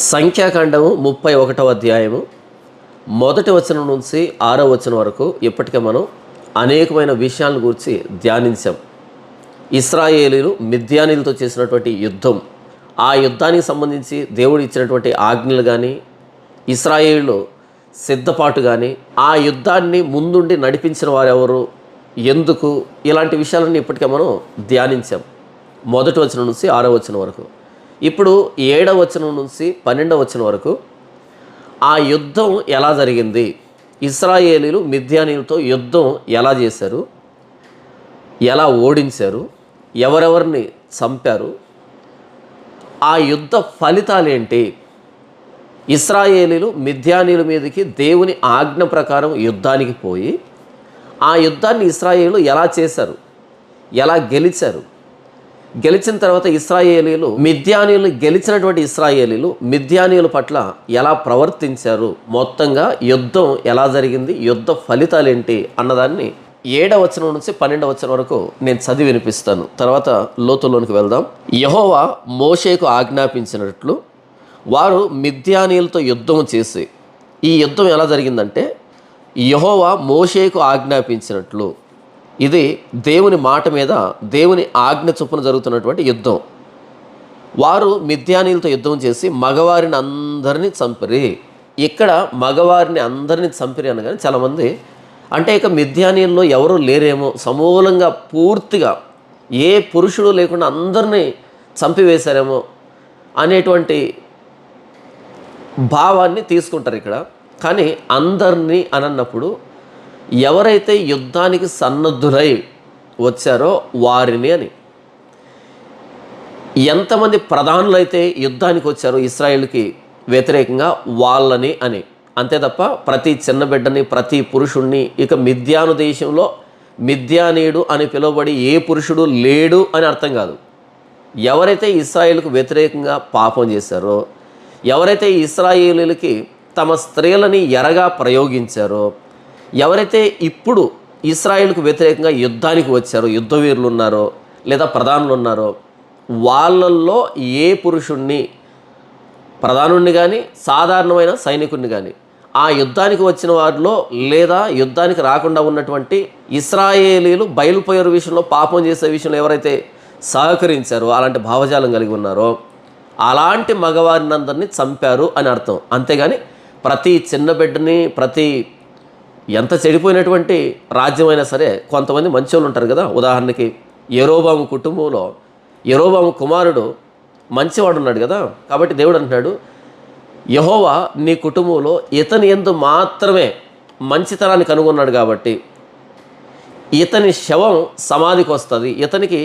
సంఖ్యాకాండము 31వ అధ్యాయము మొదటి వచనం నుంచి 6వ వచనం వరకు ఇప్పటికే మనం అనేకమైన విషయాలను గురించి ధ్యానించాం. ఇశ్రాయేలీలు మిద్యానీలతో చేసినటువంటి యుద్ధం, ఆ యుద్ధానికి సంబంధించి దేవుడు ఇచ్చినటువంటి ఆజ్ఞలు కానీ, ఇశ్రాయేలు సిద్ధపాటు కానీ, ఆ యుద్ధాన్ని ముందుండి నడిపించిన వారెవరు, ఎందుకు, ఇలాంటి విషయాలన్నీ ఇప్పటికే మనం ధ్యానించాం. మొదటి వచనం నుంచి 6వ వచనం వరకు. ఇప్పుడు 7వ వచనం నుంచి 12వ వచనం వరకు ఆ యుద్ధం ఎలా జరిగింది, ఇశ్రాయేలీలు మిద్యానీలతో యుద్ధం ఎలా చేశారు, ఎలా ఓడించారు, ఎవరెవరిని చంపారు, ఆ యుద్ధ ఫలితాలేంటి, ఇశ్రాయేలీలు మిద్యానీల మీదకి దేవుని ఆజ్ఞ ప్రకారం యుద్ధానికి పోయి ఆ యుద్ధాన్ని ఇశ్రాయేలు ఎలా చేశారు, ఎలా గెలిచారు, గెలిచిన తర్వాత ఇశ్రాయేలీలు మిద్యానీయులు గెలిచినటువంటి ఇశ్రాయేలీలు మిద్యానీయుల పట్ల ఎలా ప్రవర్తించారు, మొత్తంగా యుద్ధం ఎలా జరిగింది, యుద్ధ ఫలితాలు ఏంటి అన్నదాన్ని 7వ వచనం నుంచి 12వ వచనం వరకు నేను చదివి వినిపిస్తాను. తర్వాత లోతులోనికి వెళ్దాం. యెహోవా మోషేకు ఆజ్ఞాపించినట్లు వారు మిద్యానీయులతో యుద్ధం చేసి, ఈ యుద్ధం ఎలా జరిగిందంటే యెహోవా మోషేకు ఆజ్ఞాపించినట్లు, ఇది దేవుని మాట మీద దేవుని ఆజ్ఞ చొప్పున జరుగుతున్నటువంటి యుద్ధం. వారు మిద్యానీలతో యుద్ధం చేసి మగవారిని అందరినీ చంపిరి. ఇక్కడ మగవారిని అందరినీ చంపిరి అనగానే చాలామంది అంటే ఇక మిద్యానీల్లో ఎవరూ లేరేమో, సమూలంగా పూర్తిగా ఏ పురుషుడు లేకుండా అందరినీ చంపివేశారేమో అనేటువంటి భావాన్ని తీసుకుంటారు ఇక్కడ. కానీ అందరినీ అనన్నప్పుడు ఎవరైతే యుద్ధానికి సన్నద్ధులై వచ్చారో వారిని అని, ఎంతమంది ప్రధానులైతే యుద్ధానికి వచ్చారో ఇశ్రాయేలుకి వ్యతిరేకంగా వాళ్ళని అని, అంతే తప్ప ప్రతి చిన్న బిడ్డని ప్రతి పురుషుణ్ణి, ఇక మిద్యాను దేశంలో మిద్యానీయుడు అని పిలువబడి ఏ పురుషుడు లేడు అని అర్థం కాదు. ఎవరైతే ఇశ్రాయేలుకు వ్యతిరేకంగా పాపం చేశారో, ఎవరైతే ఇశ్రాయేలీలకి తమ స్త్రీలని ఎరగా ప్రయోగించారో, ఎవరైతే ఇప్పుడు ఇశ్రాయేలుకు వ్యతిరేకంగా యుద్ధానికి వచ్చారో, యుద్ధవీరులు ఉన్నారో లేదా ప్రధానులు ఉన్నారో, వాళ్ళల్లో ఏ పురుషుణ్ణి, ప్రధానుణ్ణి కానీ సాధారణమైన సైనికుడిని కానీ, ఆ యుద్ధానికి వచ్చిన వారిలో లేదా యుద్ధానికి రాకుండా ఉన్నటువంటి ఇశ్రాయేలీలు బయలుపోయే విషయంలో, పాపం చేసే విషయంలో ఎవరైతే సహకరించారో, అలాంటి భావజాలం కలిగి ఉన్నారో అలాంటి మగవారిని అందరినీ చంపారు అని అర్థం. అంతేగాని ప్రతి చిన్న బిడ్డని, ప్రతి ఎంత చెడిపోయినటువంటి రాజ్యమైనా సరే కొంతమంది మంచోళ్ళు ఉంటారు కదా. ఉదాహరణకి యెరోబాము కుటుంబంలో యెరోబాము కుమారుడు మంచివాడు ఉన్నాడు కదా. కాబట్టి దేవుడు అంటున్నాడు, యెహోవా నీ కుటుంబంలో ఇతని యందు మాత్రమే మంచితనాన్ని కనుగొన్నాడు కాబట్టి ఇతని శవం సమాధికి వస్తుంది, ఇతనికి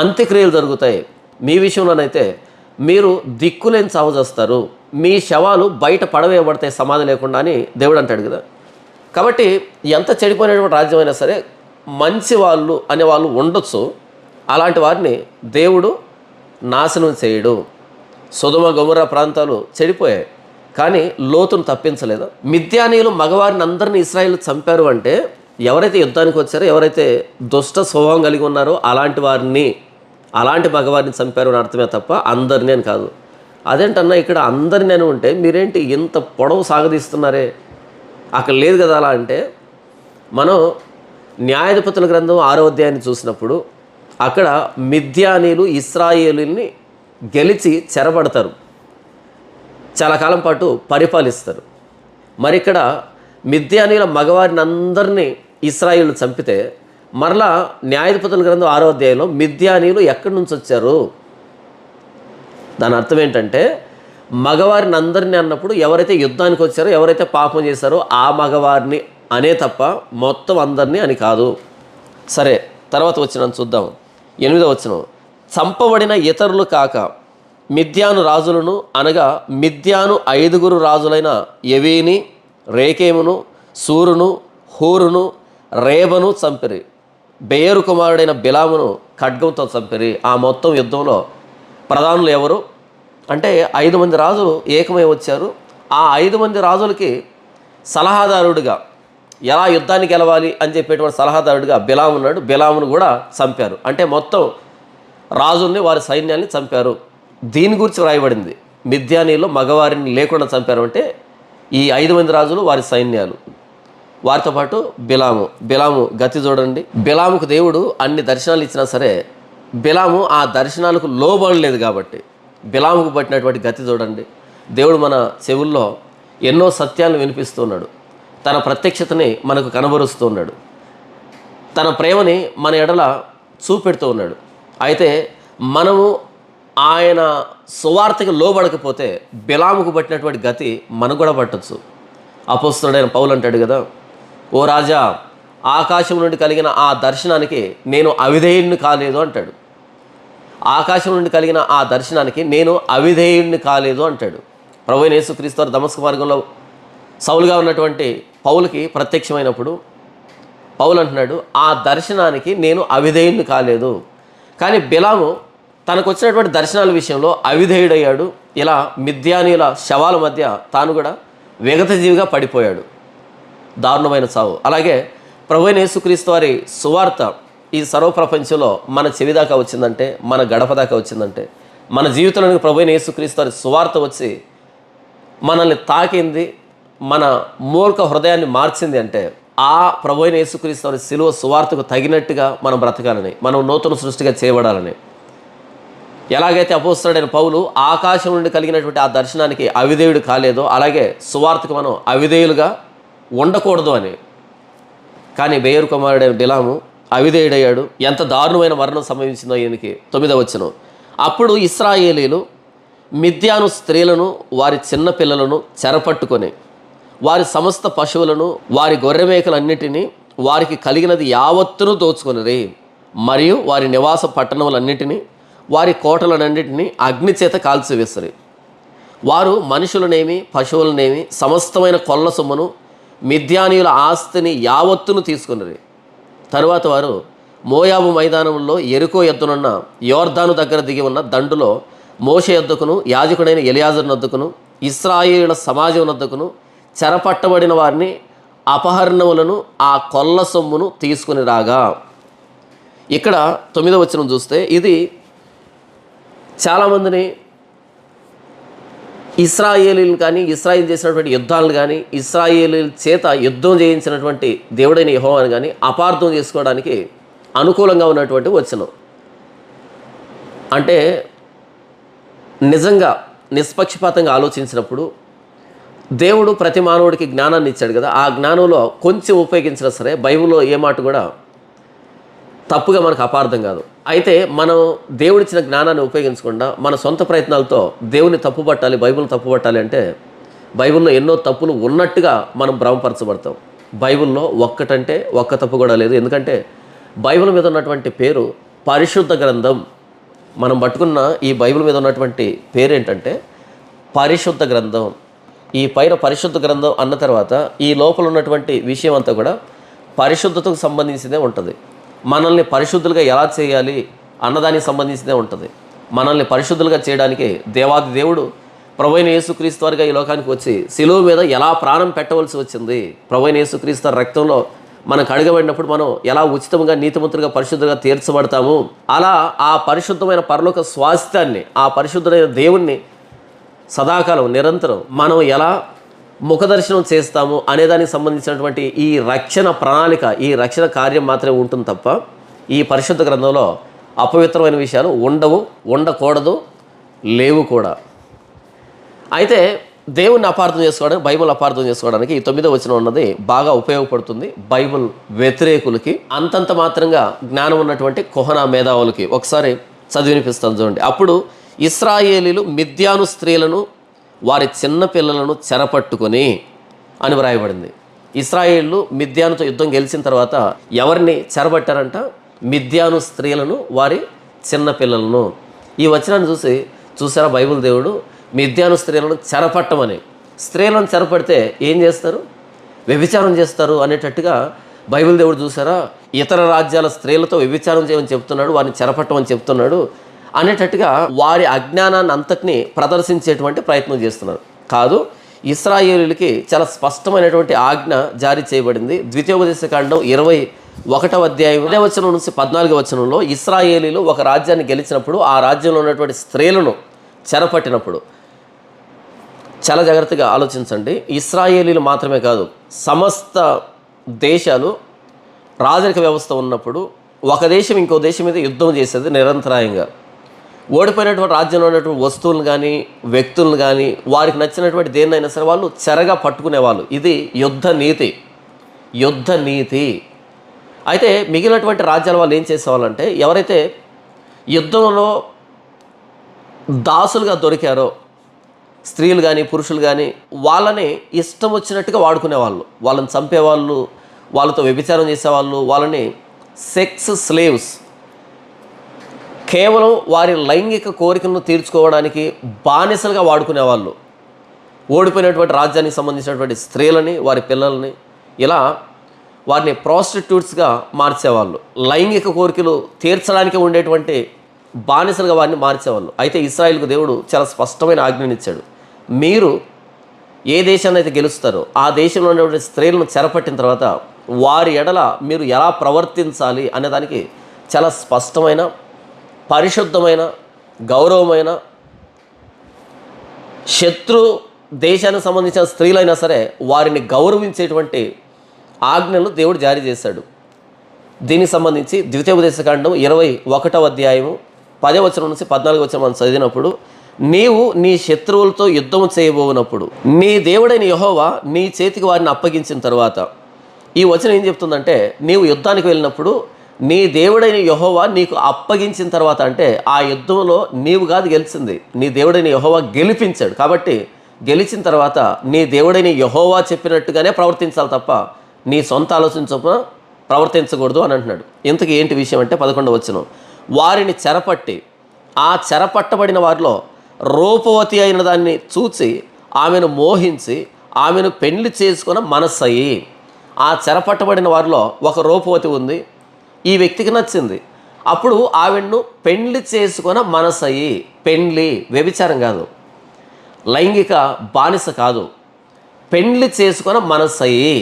అంత్యక్రియలు జరుగుతాయి. మీ విషయంలోనైతే మీరు దిక్కులేని చావు చేస్తారు, మీ శవాలు బయట పడవేయబడతాయి సమాధి లేకుండా అని దేవుడు అంటాడు కదా. కాబట్టి ఎంత చెడిపోయినటువంటి రాజ్యమైనా సరే మంచి వాళ్ళు అనేవాళ్ళు ఉండొచ్చు. అలాంటి వారిని దేవుడు నాశనం చేయడు. సొదొమ గొమొర్రా ప్రాంతాలు చెడిపోయాయి, కానీ లోతును తప్పించలేదు. మిద్యానీయులు మగవారిని అందరినీ ఇశ్రాయేలు చంపారు అంటే ఎవరైతే యుద్ధానికి వచ్చారో, ఎవరైతే దుష్ట స్వభావం కలిగి ఉన్నారో అలాంటి వారిని, అలాంటి మగవారిని చంపారు అని అర్థమే తప్ప అందరినీ అని కాదు. అదేంటన్నా ఇక్కడ అందరినీ అని ఉంటే మీరేంటి ఇంత పొడవు సాగదీస్తున్నారే, అక్కడ లేదు కదా అలా అంటే, మనం న్యాయాధిపతుల గ్రంథం 6వ అధ్యాయాన్ని చూసినప్పుడు అక్కడ మిద్యానీలు ఇశ్రాయేలుని గెలిచి చెరబడతారు, చాలా కాలం పాటు పరిపాలిస్తారు. మరి ఇక్కడ మిద్యానీల మగవారిని అందరినీ ఇశ్రాయేలు చంపితే మరలా న్యాయాధిపతుల గ్రంథం 6వ అధ్యాయంలో మిద్యానీలు ఎక్కడి నుంచి వచ్చారు, దాని అర్థం ఏంటంటే మగవారిని అందరినీ అన్నప్పుడు ఎవరైతే యుద్ధానికి వచ్చారో, ఎవరైతే పాపం చేశారో ఆ మగవారిని అనే తప్ప మొత్తం అందరినీ అని కాదు. సరే, తర్వాత వచనం చూద్దాం. 8వ వచనం, చంపబడిన ఇతరులు కాక మిద్యాను రాజులను, అనగా మిద్యాను 5 రాజులైన యవీని, రేకేమును, సూరును, హూరును, రేబను చంపిరి. బెయేరు కుమారుడైన బిలామును ఖడ్గంతో చంపిరి. ఆ మొత్తం యుద్ధంలో ప్రధానులు ఎవరు అంటే 5 మంది రాజులు ఏకమై వచ్చారు. ఆ 5 మంది రాజులకి సలహాదారుడిగా, ఎలా యుద్ధానికి గెలవాలి అని చెప్పేటువంటి సలహాదారుడిగా బిలాము ఉన్నాడు. బిలామును కూడా చంపారు. అంటే మొత్తం రాజుల్ని, వారి సైన్యాన్ని చంపారు. దీని గురించి వ్రాయబడింది. మిద్యానీలో మగవారిని లేకుండా చంపారు అంటే ఈ 5 మంది రాజులు, వారి సైన్యాలు, వారితో పాటు బిలాము గతి చూడండి. బిలాముకు దేవుడు అన్ని దర్శనాలు ఇచ్చినా సరే బిలాము ఆ దర్శనాలకు లోబడలేదు కాబట్టి బిలాముకు పట్టినటువంటి గతి చూడండి. దేవుడు మన చెవుల్లో ఎన్నో సత్యాలను వినిపిస్తున్నాడు, తన ప్రత్యక్షతని మనకు కనబరుస్తూ ఉన్నాడు, తన ప్రేమని మన ఎడల చూపెడుతూ ఉన్నాడు. అయితే మనము ఆయన సువార్తకి లోబడకపోతే బిలాముకు పట్టినటువంటి గతి మనకు కూడా పట్టచ్చు. అపోస్తలుడైన పౌలు అంటాడు కదా, ఓ రాజా, ఆకాశం నుండి కలిగిన ఆ దర్శనానికి నేను అవిధేయుణ్ణి కాలేదు అంటాడు. ఆకాశం నుండి కలిగిన ఆ దర్శనానికి నేను అవిధేయుణ్ణి కాలేదు అంటాడు. ప్రభువైన యేసుక్రీస్తు వారు దమస్కు మార్గంలో సౌలుగా ఉన్నటువంటి పౌలుకి ప్రత్యక్షమైనప్పుడు పౌలు అంటున్నాడు, ఆ దర్శనానికి నేను అవిధేయుణ్ణి కాలేదు. కానీ బిలాము తనకు వచ్చినటువంటి దర్శనాల విషయంలో అవిధేయుడయ్యాడు. ఇలా మిద్యానీయుల శవాల మధ్య తాను కూడా విగతజీవిగా పడిపోయాడు. దారుణమైన చావు. అలాగే ప్రభువైన యేసుక్రీస్తు వారి సువార్త ఈ సర్వప్రపంచంలో మన చెవి దాకా వచ్చిందంటే, మన గడప దాకా వచ్చిందంటే, మన జీవితంలోనికి ప్రభువైన యేసుక్రీస్తు వారి సువార్త వచ్చి మనల్ని తాకింది, మన మూర్ఖ హృదయాన్ని మార్చింది అంటే ఆ ప్రభువైన యేసుక్రీస్తు వారి శిలువ సువార్తకు తగినట్టుగా మనం బ్రతకాలని, మనం నూతన సృష్టిగా చేయబడాలని. ఎలాగైతే అపోస్తలుడైన పౌలు ఆకాశం నుండి కలిగినటువంటి ఆ దర్శనానికి అవిధేయుడు కాలేదో, అలాగే సువార్తకు మనం అవిధేయులుగా ఉండకూడదు అని. కానీ బెయోరు కుమారుడైన బిలాము అవిధేయుడయ్యాడు. ఎంత దారుణమైన మరణం సంభవించిందో ఈయనకి. 9వ వచనం, అప్పుడు ఇశ్రాయేలీలు మిద్యాను స్త్రీలను, వారి చిన్న పిల్లలను చెరపట్టుకొని వారి సమస్త పశువులను, వారి గొర్రెమేకలన్నిటినీ, వారికి కలిగినది యావత్తును దోచుకొనిరి. మరియు వారి నివాస పట్టణములన్నిటినీ, వారి కోటలన్నింటినీ అగ్ని చేత కాల్చివేసిరి. వారు మనుషులనేమి పశువులనేమి సమస్తమైన కొల్ల సొమ్మును మిద్యానీయుల ఆస్తిని యావత్తును తీసుకునిరి. తరువాత వారు మోయాబు మైదానంలో యెరికో యొద్దనున్న యోర్దాను దగ్గర దిగి ఉన్న దండులో మోషే యొద్దకును, యాజకుడైన ఎలియాజరు వద్దకును, ఇశ్రాయేలుల సమాజం వద్దకును చెరపట్టబడిన వారిని, అపహరణములను, ఆ కొల్ల సొమ్మును తీసుకుని రాగా. ఇక్కడ 9వ వచనం చూస్తే ఇది చాలామందిని ఇశ్రాయేలీలు కానీ, ఇశ్రాయేల్ చేసినటువంటి యుద్ధాలను కానీ, ఇశ్రాయేలీల చేత యుద్ధం చేయించినటువంటి దేవుడైన యెహోవాను కానీ అపార్థం చేసుకోవడానికి అనుకూలంగా ఉన్నటువంటి వచనం. అంటే నిజంగా నిష్పక్షపాతంగా ఆలోచించినప్పుడు దేవుడు ప్రతి మానవుడికి జ్ఞానాన్ని ఇచ్చాడు కదా, ఆ జ్ఞానంలో కొంచెం ఉపయోగించినా సరే బైబిల్లో ఏ మాట కూడా తప్పుగా మనకు అపార్థం కాదు. అయితే మనం దేవుడిచ్చిన జ్ఞానాన్ని ఉపయోగించకుండా మన సొంత ప్రయత్నాలతో దేవుని తప్పుపట్టాలి, బైబిల్ని తప్పుపట్టాలి అంటే బైబిల్లో ఎన్నో తప్పులు ఉన్నట్టుగా మనం భ్రమపరచబడతాం. బైబిల్లో ఒక్కటంటే ఒక్క తప్పు కూడా లేదు. ఎందుకంటే బైబిల్ మీద ఉన్నటువంటి పేరు పరిశుద్ధ గ్రంథం. మనం పట్టుకున్న ఈ బైబిల్ మీద ఉన్నటువంటి పేరు ఏంటంటే పరిశుద్ధ గ్రంథం. ఈ పైన పరిశుద్ధ గ్రంథం అన్న తర్వాత ఈ లోపల ఉన్నటువంటి విషయం అంతా కూడా పరిశుద్ధతకు సంబంధించిందే ఉంటుంది. మనల్ని పరిశుద్ధులుగా ఎలా చేయాలి అన్నదానికి సంబంధించిందే ఉంటుంది. మనల్ని పరిశుద్ధులుగా చేయడానికి దేవాది దేవుడు ప్రభువైన యేసుక్రీస్తు వారిగా ఈ లోకానికి వచ్చి శిలువ మీద ఎలా ప్రాణం పెట్టవలసి వచ్చింది, ప్రభువైన యేసుక్రీస్తు రక్తంలో మనం కడగబడినప్పుడు మనం ఎలా ఉచితంగా నీతిమంతులుగా పరిశుద్ధంగా తీర్చబడతాము, అలా ఆ పరిశుద్ధమైన పరలోక స్వాస్థ్యాన్ని, ఆ పరిశుద్ధమైన దేవుణ్ణి సదాకాలం నిరంతరం మనం ఎలా ముఖదర్శనం చేస్తాము అనేదానికి సంబంధించినటువంటి ఈ రక్షణ ప్రణాళిక, ఈ రక్షణ కార్యం మాత్రమే ఉంటుంది తప్ప ఈ పరిశుద్ధ గ్రంథంలో అపవిత్రమైన విషయాలు ఉండవు, ఉండకూడదు, లేవు కూడా. అయితే దేవుణ్ణి అపార్థం చేసుకోవడానికి, బైబిల్ అపార్థం చేసుకోవడానికి ఈ 9వ వచనం ఉన్నది బాగా ఉపయోగపడుతుంది బైబిల్ వ్యతిరేకులకి, అంతంత మాత్రంగా జ్ఞానం ఉన్నటువంటి కుహనా మేధావులకి. ఒకసారి చదివినిపిస్తాను చూడండి. అప్పుడు ఇశ్రాయేలీలు మిద్యాను స్త్రీలను, వారి చిన్న పిల్లలను చెరపట్టుకొని అని వ్రాయబడింది. ఇశ్రాయేళ్లు మిద్యానుతో యుద్ధం గెలిచిన తర్వాత ఎవరిని చెరబట్టారంట? మిద్యాను స్త్రీలను, వారి చిన్న పిల్లలను. ఈ వచనాన్ని చూసారా బైబిల్ దేవుడు మిద్యాను స్త్రీలను చెరపట్టమని. స్త్రీలను చెరపడితే ఏం చేస్తారు? వ్యభిచారం చేస్తారు అనేటట్టుగా బైబిల్ దేవుడు చూసారా ఇతర రాజ్యాల స్త్రీలతో వ్యభిచారం చేయమని చెప్తున్నాడు, వారిని చెరపట్టమని చెప్తున్నాడు అనేటట్టుగా వారి అజ్ఞానాన్ని అంతటినీ ప్రదర్శించేటువంటి ప్రయత్నం చేస్తున్నారు. కాదు, ఇశ్రాయేలీలకి చాలా స్పష్టమైనటువంటి ఆజ్ఞ జారీ చేయబడింది. ద్వితీయోపదేశకాండం 21వ అధ్యాయం 1వ వచనం నుంచి 14వ వచనంలో ఇశ్రాయేలీలు ఒక రాజ్యాన్ని గెలిచినప్పుడు ఆ రాజ్యంలో ఉన్నటువంటి స్త్రీలను చెరపట్టినప్పుడు చాలా జాగ్రత్తగా ఆలోచించండి. ఇశ్రాయేలీలు మాత్రమే కాదు, సమస్త దేశాలు రాజరిక వ్యవస్థ ఉన్నప్పుడు ఒక దేశం ఇంకో దేశం మీద యుద్ధం చేసేది నిరంతరాయంగా. ఓడిపోయినటువంటి రాజ్యంలో ఉన్నటువంటి వస్తువులను కానీ వ్యక్తులను కానీ వారికి నచ్చినటువంటి దేన్నైనా సరే వాళ్ళు చెరగా పట్టుకునేవాళ్ళు. ఇది యుద్ధ నీతి. అయితే మిగిలినటువంటి రాజ్యాల వాళ్ళు ఏం చేసేవాళ్ళంటే, ఎవరైతే యుద్ధంలో దాసులుగా దొరికారో స్త్రీలు కానీ పురుషులు కానీ వాళ్ళని ఇష్టం వచ్చినట్టుగా వాడుకునేవాళ్ళు. వాళ్ళని చంపేవాళ్ళు, వాళ్ళతో వ్యభిచారం చేసేవాళ్ళు, వాళ్ళని సెక్స్ స్లేవ్స్, కేవలం వారి లైంగిక కోరికలను తీర్చుకోవడానికి బానిసలుగా వాడుకునేవాళ్ళు. ఓడిపోయినటువంటి రాజ్యానికి సంబంధించినటువంటి స్త్రీలని, వారి పిల్లల్ని ఇలా వారిని ప్రాస్టిట్యూట్స్గా మార్చేవాళ్ళు. లైంగిక కోరికలు తీర్చడానికి ఉండేటువంటి బానిసలుగా వారిని మార్చేవాళ్ళు. అయితే ఇశ్రాయేలుకు దేవుడు చాలా స్పష్టమైన ఆజ్ఞనిచ్చాడు. మీరు ఏ దేశాన్ని అయితే గెలుస్తారో ఆ దేశంలో ఉన్నటువంటి స్త్రీలను చెరపట్టిన తర్వాత వారి ఎడల మీరు ఎలా ప్రవర్తించాలి అనే దానికి చాలా స్పష్టమైన, పరిశుద్ధమైన, గౌరవమైన, శత్రు దేశానికి సంబంధించిన స్త్రీలైనా సరే వారిని గౌరవించేటువంటి ఆజ్ఞలు దేవుడు జారీ చేశాడు. దీనికి సంబంధించి ద్వితీయోపదేశకాండం 21వ అధ్యాయము 10వ వచనం నుంచి 14వ వచనం మనం చదివినప్పుడు, నీవు నీ శత్రువులతో యుద్ధం చేయబోనప్పుడు నీ దేవుడైన యెహోవా నీ చేతికి వారిని అప్పగించిన తర్వాత, ఈ వచనం ఏం చెప్తుందంటే, నీవు యుద్ధానికి వెళ్ళినప్పుడు నీ దేవుడైన యెహోవా నీకు అప్పగించిన తర్వాత, అంటే ఆ యుద్ధంలో నీవు కాదు గెలిచింది, నీ దేవుడైన యెహోవా గెలిపించాడు. కాబట్టి గెలిచిన తర్వాత నీ దేవుడైన యెహోవా చెప్పినట్టుగానే ప్రవర్తించాలి తప్ప నీ సొంత ఆలోచన చొప్పున ప్రవర్తించకూడదు అని అంటున్నాడు. ఇంతకీ ఏంటి విషయం అంటే 11వ వచనం, వారిని చెరపట్టి ఆ చెరపట్టబడిన వారిలో రూపవతి అయిన దాన్ని చూచి ఆమెను మోహించి ఆమెను పెళ్లి చేసుకున్న మనస్సయి. ఆ చెరపట్టబడిన వారిలో ఒక రూపవతి ఉంది, ఈ వ్యక్తికి నచ్చింది, అప్పుడు ఆవిడను పెళ్లి చేసుకున్న మనస్సయి. పెళ్లి వ్యభిచారం కాదు, లైంగిక బానిస కాదు, పెళ్లి చేసుకున్న మనస్సయి.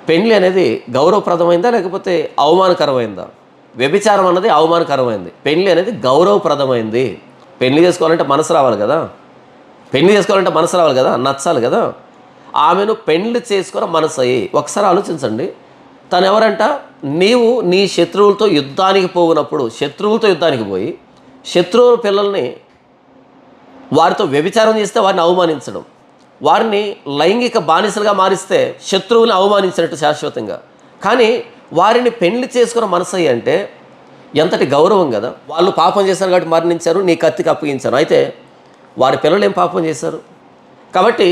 పెళ్లి అనేది గౌరవప్రదమైందా లేకపోతే అవమానకరమైందా? వ్యభిచారం అన్నది అవమానకరమైంది, పెళ్లి అనేది గౌరవప్రదమైంది. పెళ్లి చేసుకోవాలంటే మనసు రావాలి కదా, నచ్చాలి కదా. ఆమెను పెళ్లి చేసుకున్న మనసు అయ్యి. ఒకసారి ఆలోచించండి, తను ఎవరంట? నీవు నీ శత్రువులతో యుద్ధానికి పోయినప్పుడు, శత్రువులతో యుద్ధానికి పోయి శత్రువుల పిల్లల్ని వారితో వ్యభిచారం చేస్తే వారిని అవమానించడం, వారిని లైంగిక బానిసలుగా మారిస్తే శత్రువుని అవమానించినట్టు శాశ్వతంగా. కానీ వారిని పెళ్లి చేసుకున్న మనసు అంటే ఎంతటి గౌరవం కదా. వాళ్ళు పాపం చేశారు కాబట్టి మరణించారు, నీ కత్తికి అప్పగించారు. అయితే వారి పిల్లలు ఏం పాపం చేశారు? కాబట్టి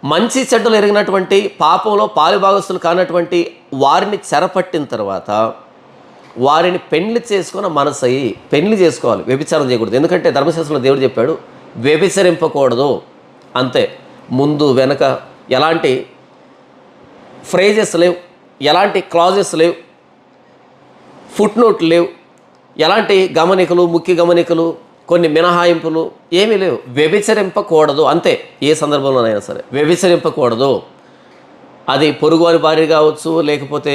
మంచి చెడ్డలు ఎరిగినటువంటి, పాపంలో పాలుభాగస్తులు కానటువంటి వారిని చెరపట్టిన తర్వాత వారిని పెళ్లి చేసుకున్న మనసు అయ్యి పెళ్లి చేసుకోవాలి, వ్యభిచారం చేయకూడదు. ఎందుకంటే ధర్మశాస్త్రంలో దేవుడు చెప్పాడు వ్యభిచరింపకూడదు. అంతే, ముందు వెనక ఎలాంటి ఫ్రేజెస్ లేవు, ఎలాంటి క్లాజెస్ లేవు, ఫుట్ నోట్లు లేవు, ఎలాంటి గమనికలు, ముఖ్య గమనికలు, కొన్ని మినహాయింపులు ఏమీ లేవు. వ్యభిచరింపకూడదు అంతే. ఏ సందర్భంలోనైనా సరే వ్యభిచరింపకూడదు. అది పొరుగువారి భార్య కావచ్చు, లేకపోతే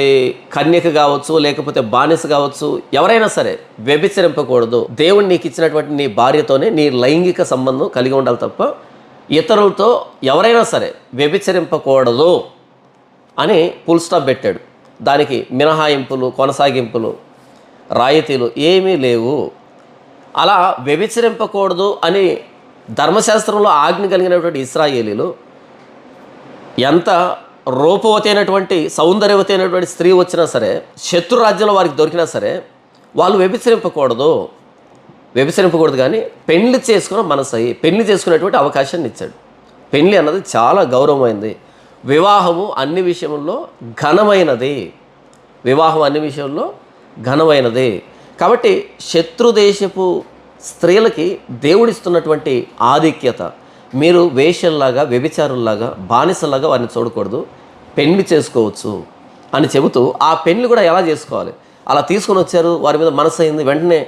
కన్యక కావచ్చు, లేకపోతే బానిస కావచ్చు, ఎవరైనా సరే వ్యభిచరింపకూడదు. దేవుడు నీకు ఇచ్చినటువంటి నీ భార్యతోనే నీ లైంగిక సంబంధం కలిగి ఉండాలి తప్ప ఇతరులతో ఎవరైనా సరే వ్యభిచరింపకూడదు అని ఫుల్ స్టాప్ పెట్టాడు. దానికి మినహాయింపులు, కొనసాగింపులు, రాయితీలు ఏమీ లేవు. అలా వ్యభిచరింపకూడదు అని ధర్మశాస్త్రంలో ఆజ్ఞ కలిగినటువంటి ఇశ్రాయేలీలు ఎంత రూపవతి అయినటువంటి, సౌందర్యవతి అయినటువంటి స్త్రీ వచ్చినా సరే, శత్రు రాజ్యంలో వారికి దొరికినా సరే వాళ్ళు వ్యభిచరింపకూడదు కానీ పెళ్లి చేసుకున్న మనసు అయ్యి పెళ్లి చేసుకునేటువంటి అవకాశాన్ని ఇచ్చాడు. పెళ్లి అన్నది చాలా గౌరవమైనది. వివాహము అన్ని విషయంలో ఘనమైనది. కాబట్టి శత్రుదేశపు స్త్రీలకి దేవుడిస్తున్నటువంటి ఆధిక్యత, మీరు వేశ్యల్లాగా, వ్యభిచారుల్లాగా, బానిసల్లాగా వారిని చూడకూడదు, పెళ్లి చేసుకోవచ్చు అని చెబుతూ ఆ పెళ్లి కూడా ఎలా చేసుకోవాలి అలా తీసుకొని వచ్చారు. వారి మీద మనసు అయింది, వెంటనే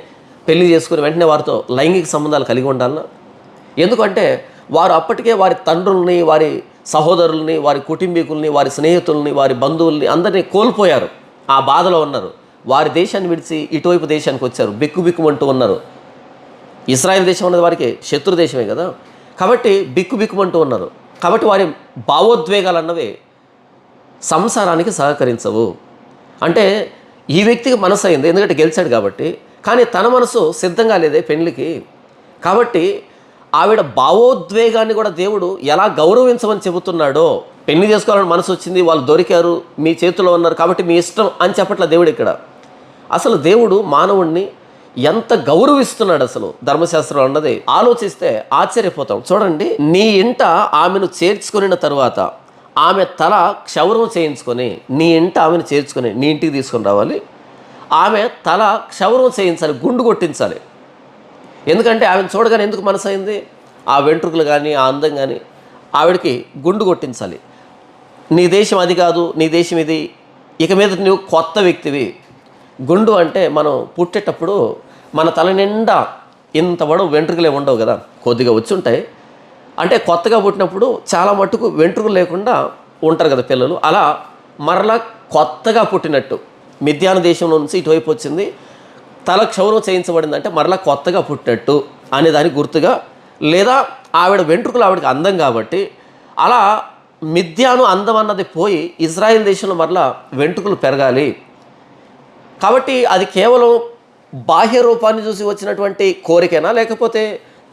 పెళ్లి చేసుకుని వెంటనే వారితో లైంగిక సంబంధాలు కలిగి ఉండాలన్నా? ఎందుకంటే వారు అప్పటికే వారి తండ్రుల్ని, వారి సహోదరుల్ని, వారి కుటుంబీకుల్ని, వారి స్నేహితుల్ని, వారి బంధువుల్ని అందరినీ కోల్పోయారు. ఆ బాధలో ఉన్నారు. వారి దేశాన్ని విడిచి ఇటువైపు దేశానికి వచ్చారు, బిక్కుబిక్కుమంటూ ఉన్నారు. ఇశ్రాయేల్ దేశం అన్నది వారికి శత్రు దేశమే కదా. కాబట్టి బిక్కుబిక్కుమంటూ ఉన్నారు. కాబట్టి వారి భావోద్వేగాలు అన్నవి సంసారానికి సహకరించవు. అంటే ఈ వ్యక్తికి మనసు అయింది, ఎందుకంటే గెలిచాడు కాబట్టి, కానీ తన మనసు సిద్ధంగా లేదే పెళ్లికి. కాబట్టి ఆవిడ భావోద్వేగాన్ని కూడా దేవుడు ఎలా గౌరవించమని చెబుతున్నాడో, పెళ్లి చేసుకోవాలని మనసు వచ్చింది, వాళ్ళు దొరికారు, మీ చేతిలో ఉన్నారు కాబట్టి మీ ఇష్టం అని చెప్పట్ల దేవుడు ఇక్కడ. అసలు దేవుడు మానవుణ్ణి ఎంత గౌరవిస్తున్నాడు అసలు ధర్మశాస్త్రం అన్నది ఆలోచిస్తే ఆశ్చర్యపోతాం. చూడండి, నీ ఇంట ఆమెను చేర్చుకున్న తర్వాత ఆమె తల క్షౌరం చేయించుకొని, నీ ఇంట ఆమెను చేర్చుకొని నీ ఇంటికి తీసుకొని రావాలి. ఆమె తల క్షౌరం చేయించాలి, గుండు కొట్టించాలి. ఎందుకంటే ఆమెను చూడగానే ఎందుకు మనసు అయింది, ఆ వెంట్రుకలు కానీ ఆ అందం కానీ, ఆవిడకి గుండు కొట్టించాలి. నీ దేశం అది కాదు, నీ దేశం ఇది, ఇక మీద నువ్వు కొత్త వ్యక్తివి. గుండు అంటే మనం పుట్టేటప్పుడు మన తల నిండా ఇంత పొడవు వెంట్రుకలే ఉండవు కదా, కొద్దిగా వచ్చి ఉంటాయి. అంటే కొత్తగా పుట్టినప్పుడు చాలా మట్టుకు వెంట్రుకలు లేకుండా ఉంటారు కదా పిల్లలు. అలా మరలా కొత్తగా పుట్టినట్టు మిద్యాను దేశంలో నుంచి ఇటువైపు వచ్చింది, తల క్షౌరం చేయించబడింది, అంటే మరలా కొత్తగా పుట్టినట్టు అనే దానికి గుర్తుగా. లేదా ఆవిడ వెంట్రుకలు ఆవిడకి అందం కాబట్టి అలా మిద్యాను అందం అన్నది పోయి ఇజ్రాయెల్ దేశంలో మరలా వెంట్రుకలు పెరగాలి. కాబట్టి అది కేవలం బాహ్య రూపాన్ని చూసి వచ్చినటువంటి కోరికైనా, లేకపోతే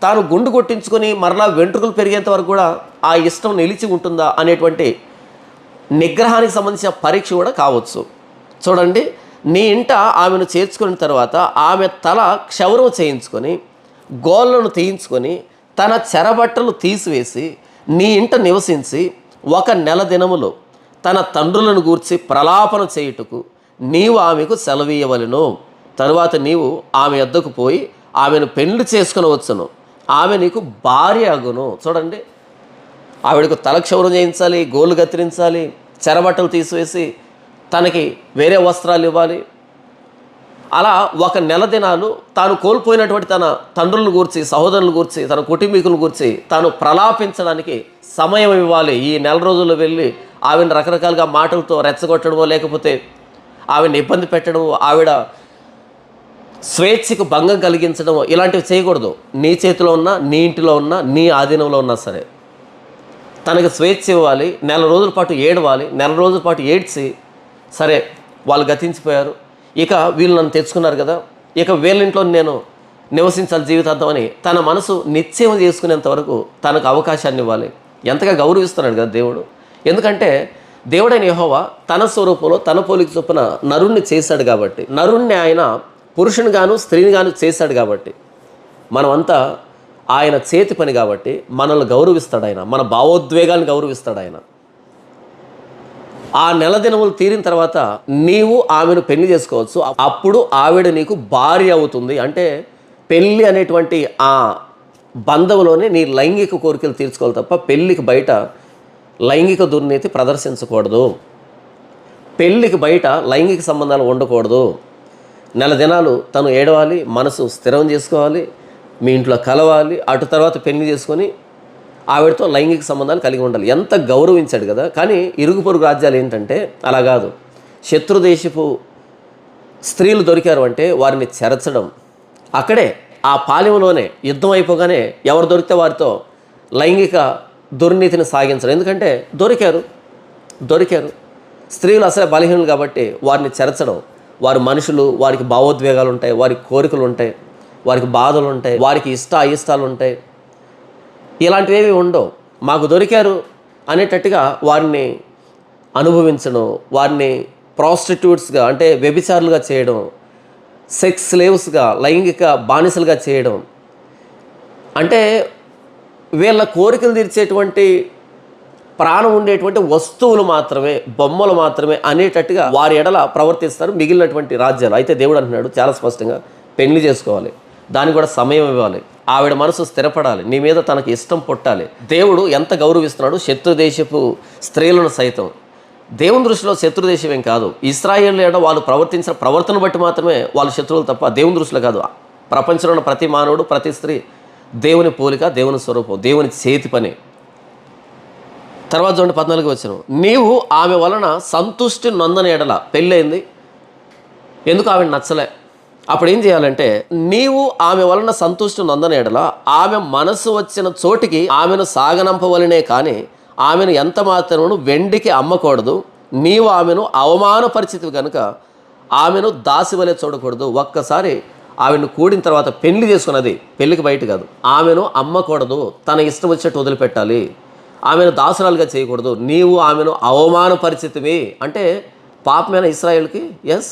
తాను గుండు కొట్టించుకొని మరలా వెంట్రుకలు పెరిగేంత వరకు కూడా ఆ ఇష్టం నిలిచి ఉంటుందా అనేటువంటి నిగ్రహానికి సంబంధించిన పరీక్ష కూడా కావచ్చు. చూడండి, నీ ఇంట ఆమెను చేర్చుకున్న తర్వాత ఆమె తల క్షౌరం చేయించుకొని గోళ్ళను తీయించుకొని తన చెరబట్టలు తీసివేసి నీ ఇంట నివసించి 1 నెల దినములు తన తండ్రులను గూర్చి ప్రలాపన చేయుటకు నీవు ఆమెకు సెలవీయవలెను. తరువాత నీవు ఆమె యొద్దకు పోయి ఆమెను పెళ్లి చేసుకుని వచ్చును, ఆమె నీకు భార్య అగును. చూడండి, ఆవిడకు తలక్షౌరం చేయించాలి, గోళ్ళు కత్తిరించాలి, చెరబట్టలు తీసివేసి తనకి వేరే వస్త్రాలు ఇవ్వాలి. అలా 1 నెల దినాలు తాను కోల్పోయినటువంటి తన తండ్రులను గూర్చి, సహోదరులను గూర్చి, తన కుటుంబీకులను గూర్చి తాను ప్రలాపించడానికి సమయం ఇవ్వాలి. ఈ నెల రోజుల్లో వెళ్ళి ఆవిడని రకరకాలుగా మాటలతో రెచ్చగొట్టడమో, లేకపోతే ఆవిడని ఇబ్బంది పెట్టడమో, ఆవిడ స్వేచ్ఛకు భంగం కలిగించడమో ఇలాంటివి చేయకూడదు. నీ చేతిలో ఉన్నా, నీ ఇంటిలో ఉన్నా, నీ ఆధీనంలో ఉన్నా సరే తనకి స్వేచ్ఛ ఇవ్వాలి. నెల రోజుల పాటు ఏడవాలి. నెల రోజుల పాటు ఏడ్చి, సరే వాళ్ళు గతించిపోయారు, ఇక వీళ్ళు నన్ను తెచ్చుకున్నారు కదా, ఇక వీళ్ళింట్లో నేను నివసించాలి జీవితాంతం అని తన మనసు నిశ్చయం చేసుకునేంత వరకు తనకు అవకాశాన్ని ఇవ్వాలి. ఎంతగా గౌరవిస్తున్నాడు కదా దేవుడు. ఎందుకంటే దేవుడైన యెహోవా తన స్వరూపంలో తన పోలిక చొప్పున నరుణ్ణి చేశాడు కాబట్టి, నరుణ్ణి ఆయన పురుషుని గాను స్త్రీని గాను చేశాడు కాబట్టి, మనమంతా ఆయన చేతి పని కాబట్టి మనల్ని గౌరవిస్తాడు ఆయన, మన భావోద్వేగాన్ని గౌరవిస్తాడు ఆయన. ఆ నెల దినములు తీరిన తర్వాత నీవు ఆమెను పెళ్లి చేసుకోవచ్చు. అప్పుడు ఆవిడ నీకు భార్య అవుతుంది. అంటే పెళ్ళి అనేటువంటి ఆ బంధంలోనే నీ లైంగిక కోరికలు తీర్చుకోవాలి తప్ప పెళ్ళికి బయట లైంగిక దుర్నీతి ప్రదర్శించకూడదు. పెళ్ళికి బయట లైంగిక సంబంధాలు ఉండకూడదు. నెల దినాలు తను ఏడవాలి, మనసు స్థిరం చేసుకోవాలి, మీ ఇంట్లో కలవాలి, అటు తర్వాత పెళ్లి చేసుకొని ఆవిడతో లైంగిక సంబంధాలు కలిగి ఉండాలి. ఎంత గౌరవించాడు కదా. కానీ ఇరుగు పొరుగు రాజ్యాలు ఏంటంటే అలా కాదు. శత్రుదేశపు స్త్రీలు దొరికారు అంటే వారిని చెరచడం, అక్కడే ఆ పాలెంలోనే యుద్ధం అయిపోగానే ఎవరు దొరికితే వారితో లైంగిక దుర్నీతిని సాగించడం. ఎందుకంటే దొరికారు స్త్రీలు అసలే బలహీనులు కాబట్టి వారిని చెరచడం. వారి మనుషులు, వారికి భావోద్వేగాలు ఉంటాయి, వారికి కోరికలు ఉంటాయి, వారికి బాధలు ఉంటాయి, వారికి అయిష్టాలు ఉంటాయి. ఇలాంటివేవి ఉండవు. మాకు దొరికారు అనేటట్టుగా వారిని అనుభవించడం, వారిని ప్రాస్టిట్యూట్స్గా అంటే వ్యభిచారులుగా చేయడం, సెక్స్ స్లేవ్స్గా లైంగిక బానిసలుగా చేయడం, అంటే వీళ్ళ కోరికలు తీర్చేటువంటి ప్రాణం ఉండేటువంటి వస్తువులు మాత్రమే, బొమ్మలు మాత్రమే అనేటట్టుగా వారి ఎడల ప్రవర్తిస్తారు మిగిలినటువంటి రాజ్యాలు. అయితే దేవుడు అంటున్నాడు చాలా స్పష్టంగా, పెళ్లి చేసుకోవాలి, దానికి కూడా సమయం ఇవ్వాలి, ఆవిడ మనసు స్థిరపడాలి, నీ మీద తనకి ఇష్టం పుట్టాలి. దేవుడు ఎంత గౌరవిస్తున్నాడు శత్రుదేశపు స్త్రీలను సైతం. దేవుని దృష్టిలో శత్రుదేశం ఏం కాదు. ఇశ్రాయేలు ఏడ వాళ్ళు ప్రవర్తించిన ప్రవర్తన బట్టి మాత్రమే వాళ్ళు శత్రువులు తప్ప దేవుని దృష్టిలో కాదు. ప్రపంచంలో ఉన్న ప్రతి మానవుడు, ప్రతి స్త్రీ దేవుని పోలిక, దేవుని స్వరూపం, దేవుని చేతి పని. తర్వాత చూడండి 14 వచనం, నీవు ఆమె వలన సంతుష్టి నొందని ఎడల. పెళ్ళయింది, ఎందుకు ఆవిడ నచ్చలే, అప్పుడు ఏం చేయాలంటే, నీవు ఆమె వలన సంతుష్టి నందని ఎడల ఆమె మనసు వచ్చిన చోటికి ఆమెను సాగనంపవలనే కానీ ఆమెను ఎంత మాత్రమును వెండికి అమ్మకూడదు. నీవు ఆమెను అవమానపరిచితివి కనుక ఆమెను దాసివలే చూడకూడదు. ఒక్కసారి ఆమెను కూడిన తర్వాత పెళ్లి చేసుకున్నది, పెళ్లికి బయట కాదు, ఆమెను అమ్మకూడదు, తన ఇష్టం వచ్చేట్టు వదిలిపెట్టాలి, ఆమెను దాసురాలుగా చేయకూడదు. నీవు ఆమెను అవమానపరిచితివి అంటే పాపమేనా ఇశ్రాయేలుకి? ఎస్,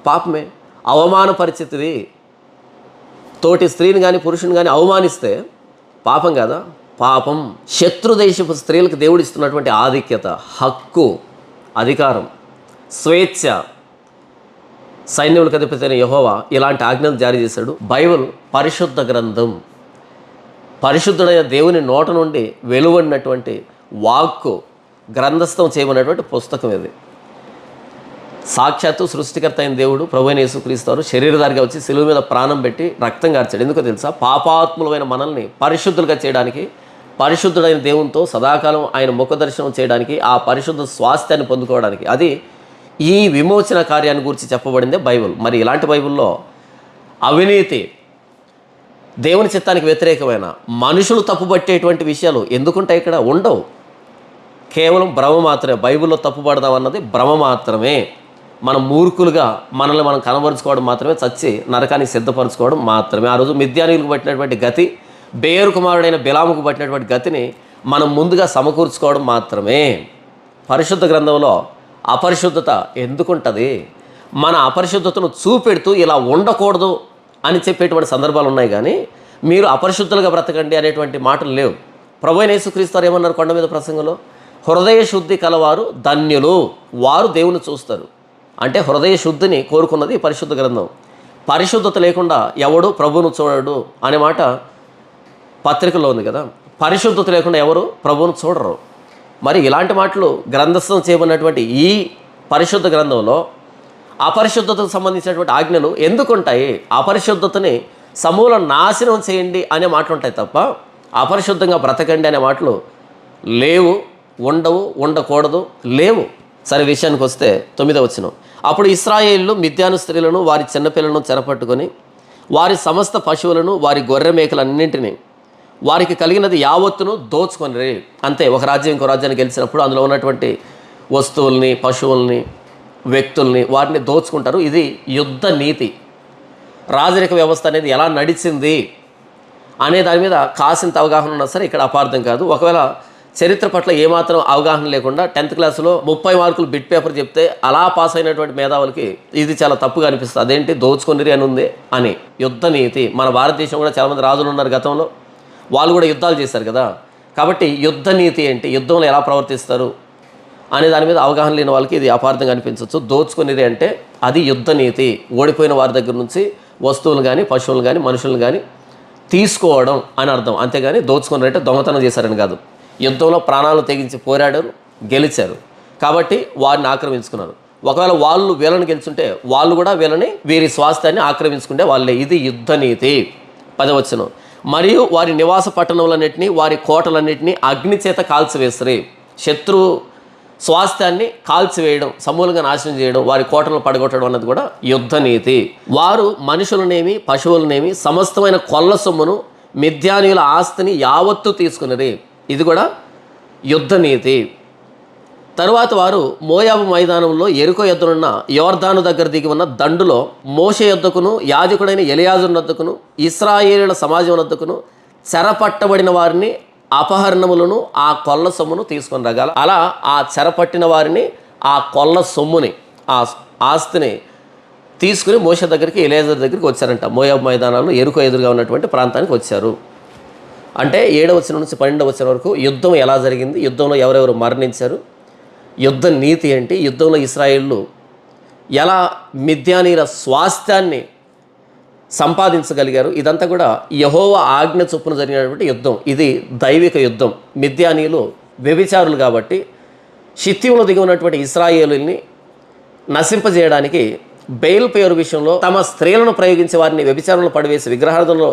పాపమే. అవమానపరిచితివి, తోటి స్త్రీని కానీ పురుషుని కానీ అవమానిస్తే పాపం కదా? పాపం. శత్రుదేశపు స్త్రీలకు దేవుడు ఇస్తున్నటువంటి ఆధిక్యత, హక్కు, అధికారం, స్వేచ్ఛ. సైన్యములకు అధిపతి అయిన యెహోవా ఇలాంటి ఆజ్ఞలు జారీ చేశాడు. బైబిల్ పరిశుద్ధ గ్రంథం, పరిశుద్ధుడైన దేవుని నోట నుండి వెలువడినటువంటి వాక్కు, గ్రంథస్థం చేయమన్నటువంటి పుస్తకం ఇది. సాక్షాత్తు సృష్టికర్త అయిన దేవుడు ప్రభువైన యేసుక్రీస్తు వారు శరీరధారిగా వచ్చి సిలువ మీద ప్రాణం పెట్టి రక్తం కార్చాడు. ఎందుకో తెలుసా? పాపాత్ములమైన మనల్ని పరిశుద్ధులుగా చేయడానికి, పరిశుద్ధుడైన దేవునితో సదాకాలం ఆయన ముఖ దర్శనం చేయడానికి, ఆ పరిశుద్ధ స్వాస్థ్యాన్ని పొందుకోవడానికి. అది ఈ విమోచన కార్యాన్ని గురించి చెప్పబడిందే బైబిల్. మరి ఇలాంటి బైబిల్లో అవినీతి, దేవుని చిత్తానికి వ్యతిరేకమైన, మనుషులు తప్పుపట్టేటువంటి విషయాలు ఎందుకుంటాయి? ఇక్కడ ఉండవు. కేవలం భ్రమ మాత్రమే. బైబిల్లో తప్పుపడదాం అన్నది భ్రమ మాత్రమే. మనం మూర్ఖులుగా మనల్ని మనం కనబరుచుకోవడం మాత్రమే, చచ్చి నరకానికి సిద్ధపరచుకోవడం మాత్రమే. ఆ రోజు మిద్యానీయులకు పట్టినటువంటి గతి, బేరు కుమారుడైన బిలాముకు పట్టినటువంటి గతిని మనం ముందుగా సమకూర్చుకోవడం మాత్రమే. పరిశుద్ధ గ్రంథంలో అపరిశుద్ధత ఎందుకుంటుంది? మన అపరిశుద్ధతను చూపెడుతూ ఇలా ఉండకూడదు అని చెప్పేటువంటి సందర్భాలు ఉన్నాయి, కానీ మీరు అపరిశుద్ధులుగా బ్రతకండి అనేటువంటి మాటలు లేవు. ప్రభువైన యేసుక్రీస్తు వారు ఏమన్నారు కొండ మీద ప్రసంగంలో? హృదయ శుద్ధి కలవారు ధన్యులు, వారు దేవుని చూస్తారు. అంటే హృదయ శుద్ధిని కోరుకున్నది పరిశుద్ధ గ్రంథం. పరిశుద్ధత లేకుండా ఎవడు ప్రభువును చూడడు అనే మాట పత్రికలో ఉంది కదా. పరిశుద్ధత లేకుండా ఎవరు ప్రభువును చూడరు. మరి ఇలాంటి మాటలు గ్రంథస్థం చేయబడినటువంటి ఈ పరిశుద్ధ గ్రంథంలో అపరిశుద్ధతకు సంబంధించినటువంటి ఆజ్ఞలు ఎందుకుంటాయి? అపరిశుద్ధతని సమూల నాశనం చేయండి అనే మాటలు ఉంటాయి తప్ప అపరిశుద్ధంగా బ్రతకండి అనే మాటలు లేవు, ఉండవు, ఉండకూడదు, లేవు. సరే, విషయానికి వస్తే 9వ వచనం. అప్పుడు ఇశ్రాయేలు మిద్యాను స్త్రీలను వారి చిన్నపిల్లలను చెరపట్టుకొని వారి సమస్త పశువులను వారి గొర్రె మేకలన్నింటినీ వారికి కలిగినది యావత్తును దోచుకొని. అంతే, ఒక రాజ్యం ఇంకో రాజ్యాన్ని గెలిచినప్పుడు అందులో ఉన్నటువంటి వస్తువుల్ని, పశువుల్ని, వ్యక్తుల్ని, వారిని దోచుకుంటారు. ఇది యుద్ధ నీతి. రాజరిక వ్యవస్థ అనేది ఎలా నడిచింది అనే దాని మీద కాసింత అవగాహన ఉన్నా సరే ఇక్కడ అపార్థం కాదు. ఒకవేళ చరిత్ర పట్ల ఏమాత్రం అవగాహన లేకుండా 10th క్లాస్లో 30 మార్కులు బిట్ పేపర్ చెప్తే అలా పాస్ అయినటువంటి మేధావులకి ఇది చాలా తప్పుగా అనిపిస్తుంది. అదేంటి దోచుకొనిరి అని ఉంది అని. యుద్ధ నీతి. మన భారతదేశం కూడా చాలామంది రాజులు ఉన్నారు గతంలో, వాళ్ళు కూడా యుద్ధాలు చేశారు కదా. కాబట్టి యుద్ధ నీతి ఏంటి, యుద్ధంలో ఎలా ప్రవర్తిస్తారు అనే దాని మీద అవగాహన లేని వాళ్ళకి ఇది అపార్థంగా అనిపించవచ్చు. దోచుకొనిరి అంటే అది యుద్ధ నీతి. ఓడిపోయిన వారి దగ్గర నుంచి వస్తువులు కానీ, పశువులు కానీ, మనుషులను కానీ తీసుకోవడం అని అర్థం. అంతేగాని దోచుకొని అంటే దొంగతనం చేశారని కాదు. యుద్ధంలో ప్రాణాలు తెగించి పోరాడారు, గెలిచారు. కాబట్టి వారిని ఆక్రమించుకున్నారు. ఒకవేళ వాళ్ళు వీళ్ళని గెలుచుంటే వాళ్ళు కూడా వీరి స్వాస్థ్యాన్ని ఆక్రమించుకుంటే వాళ్ళే. ఇది యుద్ధ నీతి. 10వ వచనం. మరియు వారి నివాస పట్టణములన్నింటినీ వారి కోటలన్నింటినీ అగ్ని చేత కాల్చివేస్తారు. శత్రు స్వాస్థ్యాన్ని కాల్చివేయడం, సమూలంగా నాశనం చేయడం, వారి కోటలను పడగొట్టడం అన్నది కూడా యుద్ధ నీతి. వారు మనుషులనేమి పశువులనేమి సమస్తమైన కొల్ల సొమ్మును మిద్యానీయుల ఆస్తిని యావత్తు తీసుకున్నది. ఇది కూడా యుద్ధ నీతి. తరువాత వారు మోయాబు మైదానంలో ఎరుకో యొద్దనున్న యోర్దాను దగ్గర దిగి ఉన్న దండులో మోషే యొద్దకును యాజకుడైన ఎలియాజరు వద్దకును ఇశ్రాయేలీయుల సమాజం వద్దకును చెరపట్టబడిన వారిని అపహరణములను ఆ కొల్ల సొమ్మును తీసుకొని రగాల. అలా ఆ చెరపట్టిన వారిని, ఆ కొల్ల సొమ్ముని, ఆ ఆస్తిని తీసుకుని మోషే దగ్గరికి, ఎలియాజరు దగ్గరికి వచ్చారంట. మోయాబు మైదానాల్లో ఎరుకో ఎదురుగా ఉన్నటువంటి ప్రాంతానికి వచ్చారు. అంటే 7వ వచనం నుంచి 12వ వచనం వరకు యుద్ధం ఎలా జరిగింది, యుద్ధంలో ఎవరెవరు మరణించారు, యుద్ధ నీతి ఏంటి, యుద్ధంలో ఇశ్రాయేలు ఎలా మిద్యానీయుల స్వాస్థ్యాన్ని సంపాదించగలిగారు, ఇదంతా కూడా యెహోవా ఆజ్ఞ చొప్పున జరిగినటువంటి యుద్ధం. ఇది దైవిక యుద్ధం. మిద్యానీయులు వ్యభిచారులు కాబట్టి షిత్తీములో దిగి ఉన్నటువంటి ఇశ్రాయేలుని నశింపజేయడానికి బెయిల్ పేరు విషయంలో తమ స్త్రీలను ప్రయోగించి వారిని వ్యభిచారంలో పడివేసి విగ్రహార్థంలో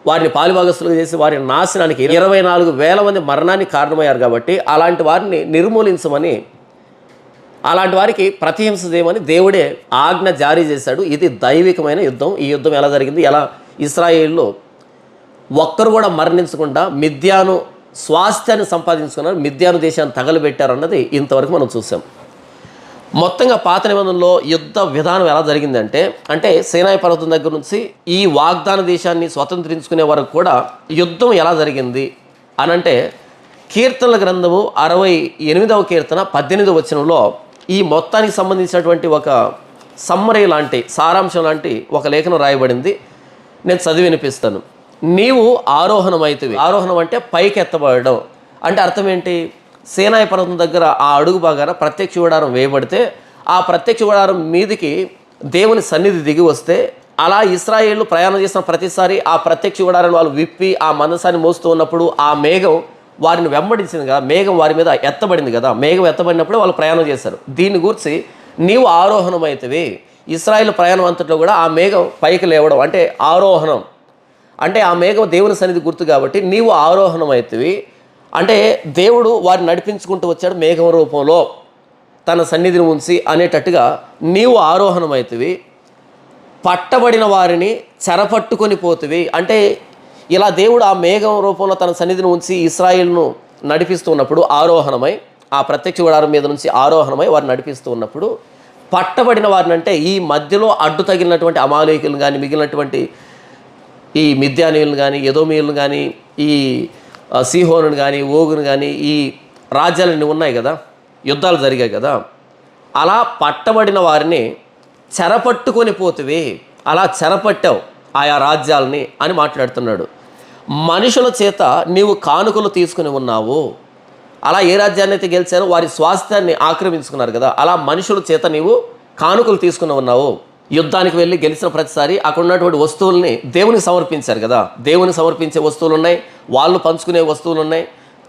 వారిని పాలుభాగస్తులుగా చేసి వారి నాశనానికి 24,000 మంది మరణానికి కారణమయ్యారు. కాబట్టి అలాంటి వారిని నిర్మూలించమని అలాంటి వారికి ప్రతిహింస చేయమని దేవుడే ఆజ్ఞ జారీ చేశాడు. ఇది దైవికమైన యుద్ధం. ఈ యుద్ధం ఎలా జరిగింది, ఎలా ఇశ్రాయేలు ఒక్కరు కూడా మరణించకుండా మిద్యాను స్వాస్థ్యాన్ని సంపాదించుకున్నారు, మిద్యాను దేశాన్ని తగలబెట్టారు అన్నది ఇంతవరకు మనం చూసాం. మొత్తంగా పాత నిబంధనలో యుద్ధ విధానం ఎలా జరిగిందంటే, అంటే సీనాయి పర్వతం దగ్గర నుంచి ఈ వాగ్దాన దేశాన్ని స్వతంత్రించుకునే వరకు కూడా యుద్ధం ఎలా జరిగింది అనంటే, కీర్తనల గ్రంథము 68వ కీర్తన 18వ వచనంలో ఈ మొత్తానికి సంబంధించినటువంటి ఒక సమ్మరీ లాంటి, సారాంశం లాంటి ఒక లేఖనం రాయబడింది. నేను చదివి వినిపిస్తాను. నీవు ఆరోహణమైతివి. ఆరోహణం అంటే పైకి ఎత్తబడడం. అంటే అర్థం ఏంటి? సీనాయి పర్వతం దగ్గర ఆ అడుగు భాగాన ప్రత్యక్ష గుడారం వేయబడితే ఆ ప్రత్యక్ష గుడారం మీదికి దేవుని సన్నిధి దిగి వస్తే, అలా ఇశ్రాయేలు ప్రయాణం చేసిన ప్రతిసారి ఆ ప్రత్యక్ష గుడారాన్ని వాళ్ళు విప్పి ఆ మందసాన్ని మోస్తూ ఉన్నప్పుడు ఆ మేఘం వారిని వెంబడించింది కదా, మేఘం వారి మీద ఎత్తబడింది కదా, మేఘం ఎత్తబడినప్పుడు వాళ్ళు ప్రయాణం చేశారు. దీన్ని గురించి నీవు ఆరోహణమైతివి. ఇశ్రాయేలు ప్రయాణం అంతట్లో కూడా ఆ మేఘం పైకి లేవడం అంటే ఆరోహణం. అంటే ఆ మేఘం దేవుని సన్నిధి గుర్తు కాబట్టి నీవు ఆరోహణమైతివి. అంటే దేవుడు వారిని నడిపించుకుంటూ వచ్చాడు మేఘం రూపంలో తన సన్నిధిని ఉంచి అనేటట్టుగా నీవు ఆరోహణమైతివి. పట్టబడిన వారిని చెరపట్టుకొని పోతివి. అంటే ఇలా దేవుడు ఆ మేఘం రూపంలో తన సన్నిధిని ఉంచి ఇశ్రాయేలును నడిపిస్తూ ఉన్నప్పుడు ఆరోహణమై, ఆ ప్రత్యక్ష గుడారం మీద నుంచి ఆరోహణమై వారిని నడిపిస్తూ ఉన్నప్పుడు పట్టబడిన వారిని, అంటే ఈ మధ్యలో అడ్డు తగిలినటువంటి అమాలేకులను కానీ, మిగిలినటువంటి ఈ మిద్యానీయులను కానీ, ఎదోమీయులను కానీ, ఈ సీహోనుని కానీ, ఓగును కానీ, ఈ రాజ్యాలన్నీ ఉన్నాయి కదా, యుద్ధాలు జరిగాయి కదా, అలా పట్టబడిన వారిని చెరపట్టుకొని పోతివి. అలా చెరపట్టావు ఆయా రాజ్యాలని అని మాట్లాడుతున్నాడు. మనుషుల చేత నీవు కానుకలు తీసుకుని ఉన్నావు. అలా ఏ రాజ్యాన్ని అయితే గెలిచారో వారి స్వాస్థ్యాన్ని ఆక్రమించుకున్నారు కదా, అలా మనుషుల చేత నీవు కానుకలు తీసుకుని ఉన్నావు. యుద్ధానికి వెళ్ళి గెలిచిన ప్రతిసారి అక్కడ ఉన్నటువంటి వస్తువుల్ని దేవునికి సమర్పించారు కదా, దేవునికి సమర్పించే వస్తువులు ఉన్నాయి, వాళ్ళు పంచుకునే వస్తువులు ఉన్నాయి,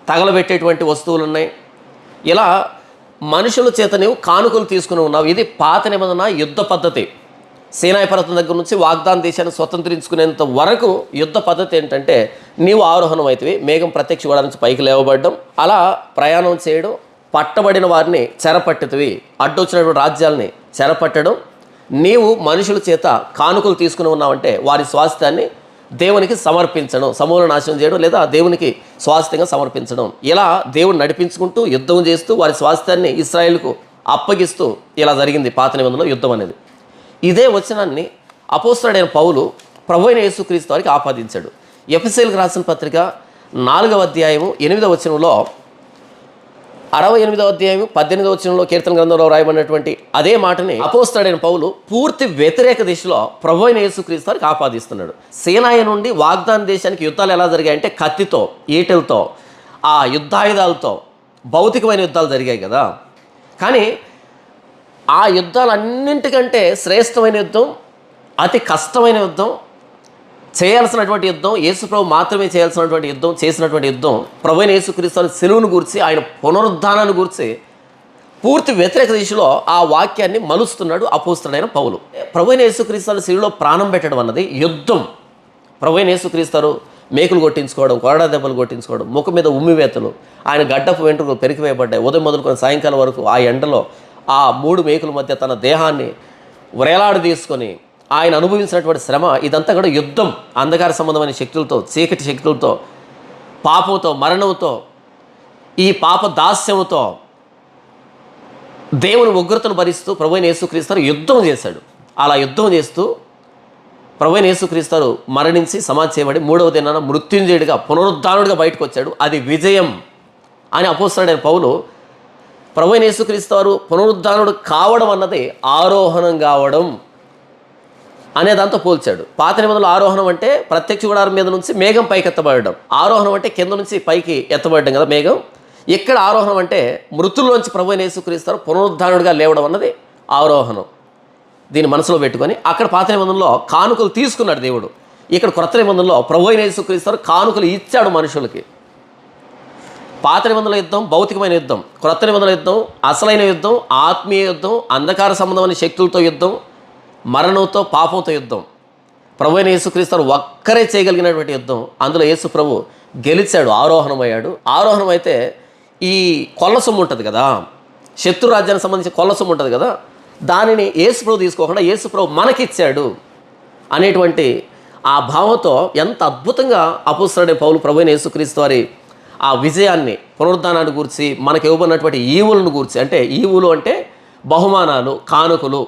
తగలబెట్టేటువంటి వస్తువులు ఉన్నాయి. ఇలా మనుషుల చేత నీవు కానుకలు తీసుకుని ఉన్నావు. ఇది పాత నిబంధన యుద్ధ పద్ధతి. సీనాయి పర్వతం దగ్గర నుంచి వాగ్దాన దేశాన్ని స్వతంత్రించుకునేంత వరకు యుద్ధ పద్ధతి ఏంటంటే, నీవు ఆరోహణం అవుతావి, మేఘం ప్రత్యక్ష గుడారం నుంచి పైకి లేవబడడం, అలా ప్రయాణం చేయడం, పట్టబడిన వారిని చెరపట్టుతవి, అడ్డొచ్చినటువంటి రాజ్యాలని చెరపట్టడం, నీవు మనుషుల చేత కానుకలు తీసుకుని ఉన్నావంటే వారి స్వాస్థ్యాన్ని దేవునికి సమర్పించడం, సమూల నాశనం చేయడం లేదా దేవునికి స్వాస్థ్యంగా సమర్పించడం. ఇలా దేవుడు నడిపించుకుంటూ యుద్ధం చేస్తూ వారి స్వాస్థ్యాన్ని ఇశ్రాయేలుకు అప్పగిస్తూ ఇలా జరిగింది పాత నిబంధనలో యుద్ధం అనేది. ఇదే వచనాన్ని అపోస్తలుడైన పౌలు ప్రభువైన యేసుక్రీస్తు వారికి ఆపాదించాడు. ఎఫెసీయులకు రాసిన పత్రిక 4వ అధ్యాయము 8వ వచనంలో, 68వ అధ్యాయము 18వ వచనంలో కీర్తన గ్రంథంలో రాయబడినటువంటి అదే మాటని అపోస్తలుడైన పౌలు పూర్తి వ్యతిరేక దిశలో ప్రభువైన యేసుక్రీస్తు వారికి ఆపాదిస్తున్నాడు. సీనాయి నుండి వాగ్దాన దేశానికి యుద్ధాలు ఎలా జరిగాయంటే కత్తితో, ఈటెలతో, ఆ యుద్ధాయుధాలతో భౌతికమైన యుద్ధాలు జరిగాయి కదా. కానీ ఆ యుద్ధాలన్నింటికంటే శ్రేష్టమైన యుద్ధం, అతి కష్టమైన యుద్ధం, చేయాల్సినటువంటి యుద్ధం, యేసుప్రభు మాత్రమే చేయాల్సినటువంటి యుద్ధం, చేసినటువంటి యుద్ధం ప్రభువైన యేసుక్రీస్తు సిలువను గురించి, ఆయన పునరుద్ధానాన్ని గురించి పూర్తి వ్యతిరేక దిశలో ఆ వాక్యాన్ని మలుస్తున్నాడు అపోస్తలుడైన పౌలు. ప్రభువైన యేసుక్రీస్తు సిలువలో ప్రాణం పెట్టడం అన్నది యుద్ధం. ప్రభువైన యేసుక్రీస్తు మేకులు కొట్టించుకోవడం, కొరడా దెబ్బలు కొట్టించుకోవడం, ముఖం మీద ఉమ్మివేతలు, ఆయన గడ్డపు వెంట్రుకలు పెరికివేయబడ్డాయి. ఉదయం మొదలుకొని సాయంకాలం వరకు ఆ ఎండలో ఆ 3 మేకుల మధ్య తన దేహాన్ని వ్రేలాడు తీసుకొని ఆయన అనుభవించినటువంటి శ్రమ, ఇదంతా కూడా యుద్ధం. అంధకార సంబంధమైన శక్తులతో, చీకటి శక్తులతో, పాపంతో, మరణంతో, ఈ పాప దాస్యముతో దేవుని ఉగ్రతను భరిస్తూ ప్రభువైన యేసుక్రీస్తు యుద్ధం చేశాడు. అలా యుద్ధం చేస్తూ ప్రభువైన యేసుక్రీస్తు మరణించి సమాధి చేయబడి 3వ దినాన మృత్యుంజయుడిగా, పునరుద్ధానుడిగా బయటకు వచ్చాడు. అది విజయం అని అపోస్తలుడైన పౌలు ప్రభువైన యేసుక్రీస్తు పునరుద్ధానుడు కావడం అన్నది ఆరోహణం కావడం అనే దాంతో పోల్చాడు. పాత నిబంధనలో ఆరోహణం అంటే ప్రత్యక్ష గుడారం మీద నుంచి మేఘం పైకి ఎత్తబడడం, ఆరోహణం అంటే కింద నుంచి పైకి ఎత్తబడడం కదా మేఘం. ఇక్కడ ఆరోహణం అంటే మృతుల్లోంచి ప్రభువైన యేసుక్రీస్తు పునరుద్ధానుడిగా లేవడం అన్నది ఆరోహణం. దీన్ని మనసులో పెట్టుకొని అక్కడ పాత నిబంధనలో కానుకలు తీసుకున్నాడు దేవుడు. ఇక్కడ క్రొత్త నిబంధనలో ప్రభువైన యేసుక్రీస్తు కానుకలు ఇచ్చాడు మనుషులకి. పాత నిబంధనల యుద్ధం భౌతికమైన యుద్ధం, క్రొత్త నిబంధనల యుద్ధం అసలైన యుద్ధం, ఆత్మీయ యుద్ధం, అంధకార సంబంధమైన శక్తులతో యుద్ధం, మరణంతో, పాపంతో యుద్ధం. ప్రభువైన యేసుక్రీస్తు ఒక్కరే చేయగలిగినటువంటి యుద్ధం. అందులో యేసు ప్రభు గెలిచాడు, ఆరోహణమయ్యాడు. ఆరోహణం అయితే ఈ కొల్ల సొమ్ము ఉంటుంది కదా, శత్రు రాజ్యానికి సంబంధించి కొల్ల సొమ్ము ఉంటుంది కదా, దానిని యేసుప్రభు తీసుకోకుండా యేసుప్రభు మనకిచ్చాడు అనేటువంటి ఆ భావంతో ఎంత అద్భుతంగా అపోస్తలుడైన పౌలు ప్రభువైన యేసుక్రీస్తు వారి ఆ విజయాన్ని, పునరుద్ధానాన్ని గురించి, మనకు ఇవ్వబడినటువంటి ఈవులను గురించి, అంటే ఈవులు అంటే బహుమానాలు, కానుకలు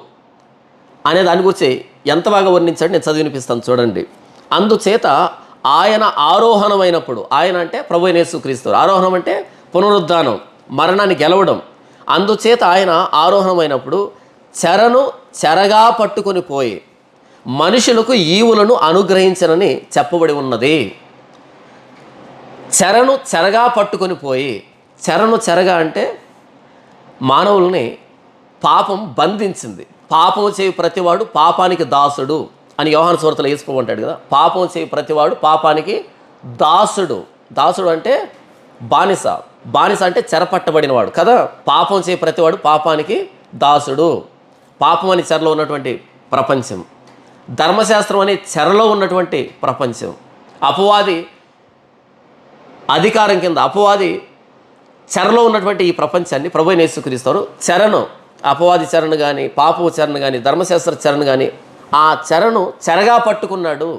అనే దాని గురించి ఎంత బాగా వర్ణించాడు నేను చదివినిపిస్తాను చూడండి. అందుచేత ఆయన ఆరోహణమైనప్పుడు, ఆయన అంటే ప్రభువైన యేసుక్రీస్తు, ఆరోహణం అంటే పునరుద్ధానం, మరణాన్ని గెలవడం. అందుచేత ఆయన ఆరోహణమైనప్పుడు చెరను చెరగా పట్టుకొని పోయి మనుషులకు ఈవులను అనుగ్రహించనని చెప్పబడి ఉన్నది. చెరను చెరగా పట్టుకొని పోయి, చెరను చెరగా అంటే మానవుల్ని పాపం బంధించింది. పాపం చేయు ప్రతివాడు పాపానికి దాసుడు అని యోహాను సువార్తలో యేసు అంటాడు కదా. పాపం చేయు ప్రతివాడు పాపానికి దాసుడు. దాసుడు అంటే బానిస. బానిస అంటే చెరపట్టబడినవాడు కదా. పాపం చేయు ప్రతివాడు పాపానికి దాసుడు. పాపం అనే చెరలో ఉన్నటువంటి ప్రపంచం, ధర్మశాస్త్రం అనే చెరలో ఉన్నటువంటి ప్రపంచం, అపవాది అధికారం కింద, అపవాది చెరలో ఉన్నటువంటి ఈ ప్రపంచాన్ని ప్రభువైన యేసుక్రీస్తు చెరను, అపవాది చెరను కానీ, పాపపు చెరను కానీ, ధర్మశాస్త్ర చెరను కానీ, ఆ చెరను చెరగా పట్టుకున్నాడు.